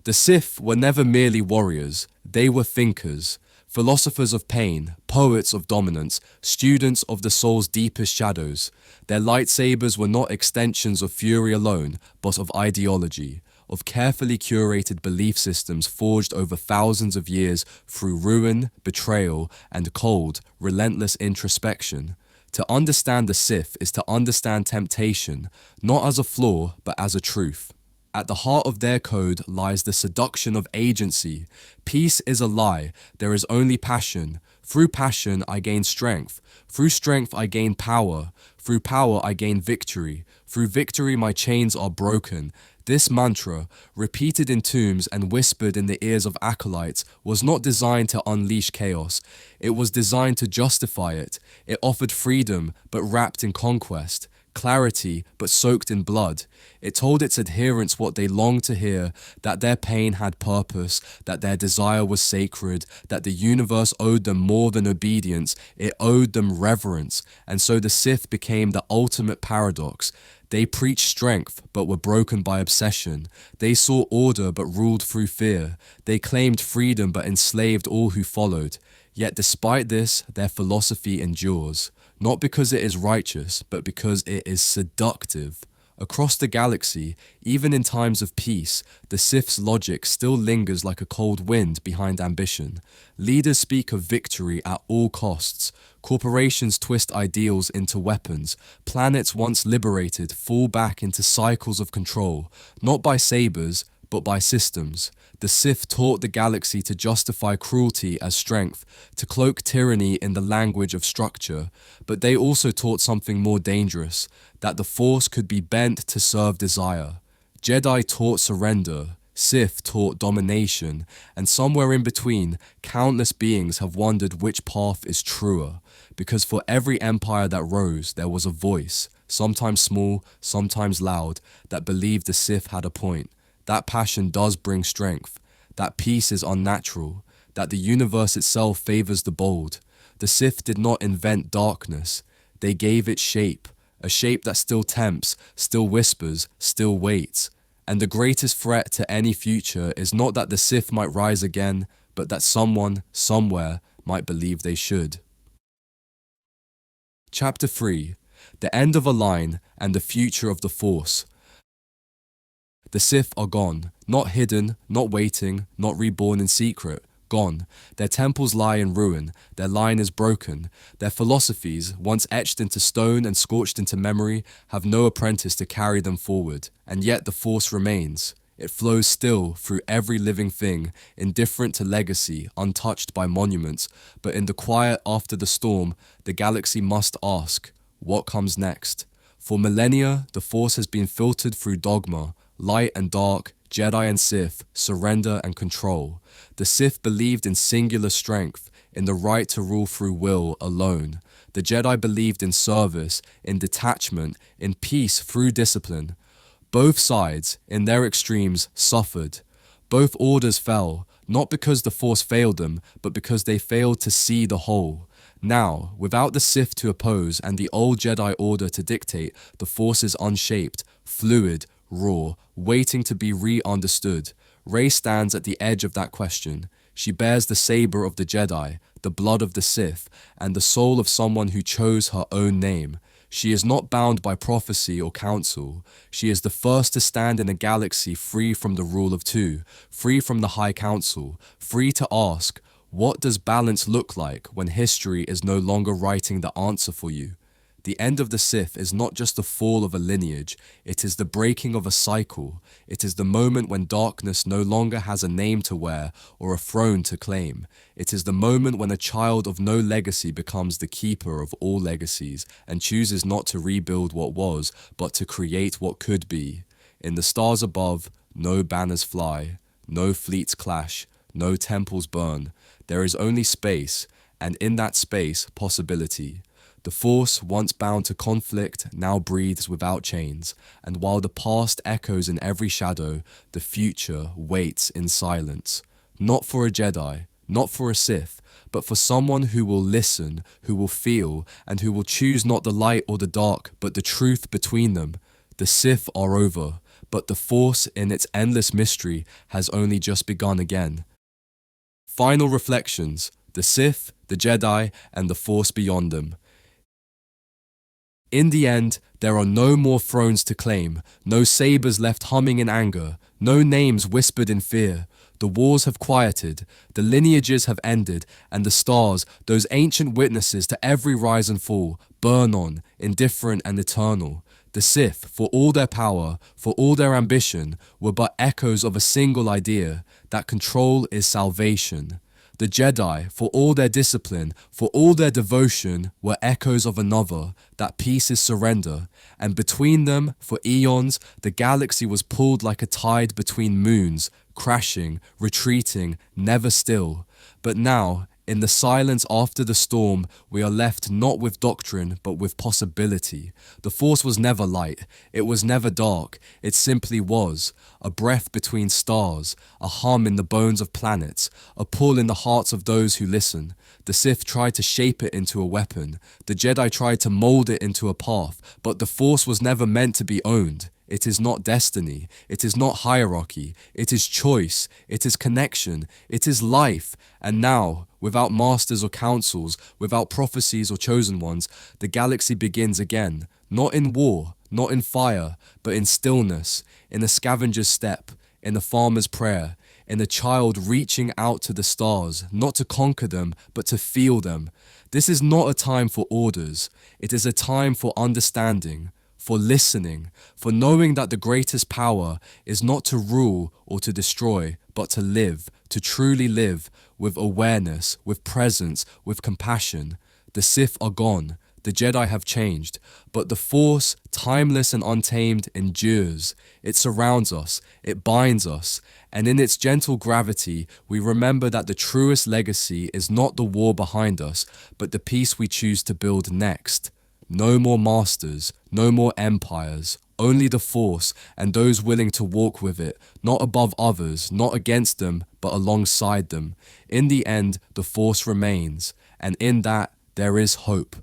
The Sith were never merely warriors, they were thinkers, philosophers of pain, poets of dominance, students of the soul's deepest shadows. Their lightsabers were not extensions of fury alone, but of ideology, of carefully curated belief systems forged over thousands of years through ruin, betrayal, and cold, relentless introspection. To understand the Sith is to understand temptation, not as a flaw, but as a truth. At the heart of their code lies the seduction of agency. Peace is a lie. There is only passion. Through passion, I gain strength. Through strength, I gain power. Through power, I gain victory. Through victory, my chains are broken. This mantra, repeated in tombs and whispered in the ears of acolytes, was not designed to unleash chaos. It was designed to justify it. It offered freedom, but wrapped in conquest. Clarity, but soaked in blood. It told its adherents what they longed to hear, that their pain had purpose, that their desire was sacred, that the universe owed them more than obedience, it owed them reverence. And so the Sith became the ultimate paradox. They preached strength, but were broken by obsession. They saw order, but ruled through fear. They claimed freedom, but enslaved all who followed. Yet despite this, their philosophy endures. Not because it is righteous, but because it is seductive. Across the galaxy, even in times of peace, the Sith's logic still lingers like a cold wind behind ambition. Leaders speak of victory at all costs. Corporations twist ideals into weapons. Planets once liberated fall back into cycles of control, not by sabers, but by systems. The Sith taught the galaxy to justify cruelty as strength, to cloak tyranny in the language of structure, but they also taught something more dangerous, that the Force could be bent to serve desire. Jedi taught surrender, Sith taught domination, and somewhere in between, countless beings have wondered which path is truer, because for every empire that rose, there was a voice, sometimes small, sometimes loud, that believed the Sith had a point. That passion does bring strength, that peace is unnatural, that the universe itself favors the bold. The Sith did not invent darkness, they gave it shape, a shape that still tempts, still whispers, still waits. And the greatest threat to any future is not that the Sith might rise again, but that someone, somewhere, might believe they should. Chapter 3: The End of a Line and the Future of the Force. The Sith are gone, not hidden, not waiting, not reborn in secret. Gone. Their temples lie in ruin, their line is broken. Their philosophies, once etched into stone and scorched into memory, have no apprentice to carry them forward. And yet the Force remains. It flows still through every living thing, indifferent to legacy, untouched by monuments. But in the quiet after the storm, the galaxy must ask, what comes next? For millennia, the Force has been filtered through dogma, light and dark, Jedi and Sith, surrender and control. The Sith believed in singular strength, in the right to rule through will alone. The Jedi believed in service, in detachment, in peace through discipline. Both sides, in their extremes, suffered. Both orders fell, not because the Force failed them, but because they failed to see the whole. Now, without the Sith to oppose and the old Jedi order to dictate, the Force is unshaped, fluid, raw, waiting to be re-understood. Rey stands at the edge of that question. She bears the saber of the Jedi, the blood of the Sith, and the soul of someone who chose her own name. She is not bound by prophecy or counsel. She is the first to stand in a galaxy free from the rule of two, free from the High Council, free to ask, what does balance look like when history is no longer writing the answer for you? The end of the Sith is not just the fall of a lineage, it is the breaking of a cycle. It is the moment when darkness no longer has a name to wear or a throne to claim. It is the moment when a child of no legacy becomes the keeper of all legacies and chooses not to rebuild what was, but to create what could be. In the stars above, no banners fly, no fleets clash, no temples burn. There is only space, and in that space, possibility. The Force, once bound to conflict, now breathes without chains, and while the past echoes in every shadow, the future waits in silence. Not for a Jedi, not for a Sith, but for someone who will listen, who will feel, and who will choose not the light or the dark, but the truth between them. The Sith are over, but the Force, in its endless mystery, has only just begun again. Final reflections: the Sith, the Jedi, and the Force beyond them. In the end, there are no more thrones to claim, no sabers left humming in anger, no names whispered in fear. The wars have quieted, the lineages have ended, and the stars, those ancient witnesses to every rise and fall, burn on, indifferent and eternal. The Sith, for all their power, for all their ambition, were but echoes of a single idea, that control is salvation. The Jedi, for all their discipline, for all their devotion, were echoes of another, that peace is surrender. And between them, for eons, the galaxy was pulled like a tide between moons, crashing, retreating, never still. But now, in the silence after the storm, we are left not with doctrine, but with possibility. The Force was never light, it was never dark, it simply was. A breath between stars, a hum in the bones of planets, a pull in the hearts of those who listen. The Sith tried to shape it into a weapon, the Jedi tried to mold it into a path, but the Force was never meant to be owned. It is not destiny, it is not hierarchy, it is choice, it is connection, it is life. And now, without masters or councils, without prophecies or chosen ones, the galaxy begins again, not in war, not in fire, but in stillness, in a scavenger's step, in a farmer's prayer, in a child reaching out to the stars, not to conquer them, but to feel them. This is not a time for orders, it is a time for understanding, for listening, for knowing that the greatest power is not to rule or to destroy, but to live, to truly live, with awareness, with presence, with compassion. The Sith are gone, the Jedi have changed, but the Force, timeless and untamed, endures. It surrounds us, it binds us, and in its gentle gravity, we remember that the truest legacy is not the war behind us, but the peace we choose to build next. No more masters, no more empires, only the Force and those willing to walk with it, not above others, not against them, but alongside them. In the end, the Force remains, and in that, there is hope.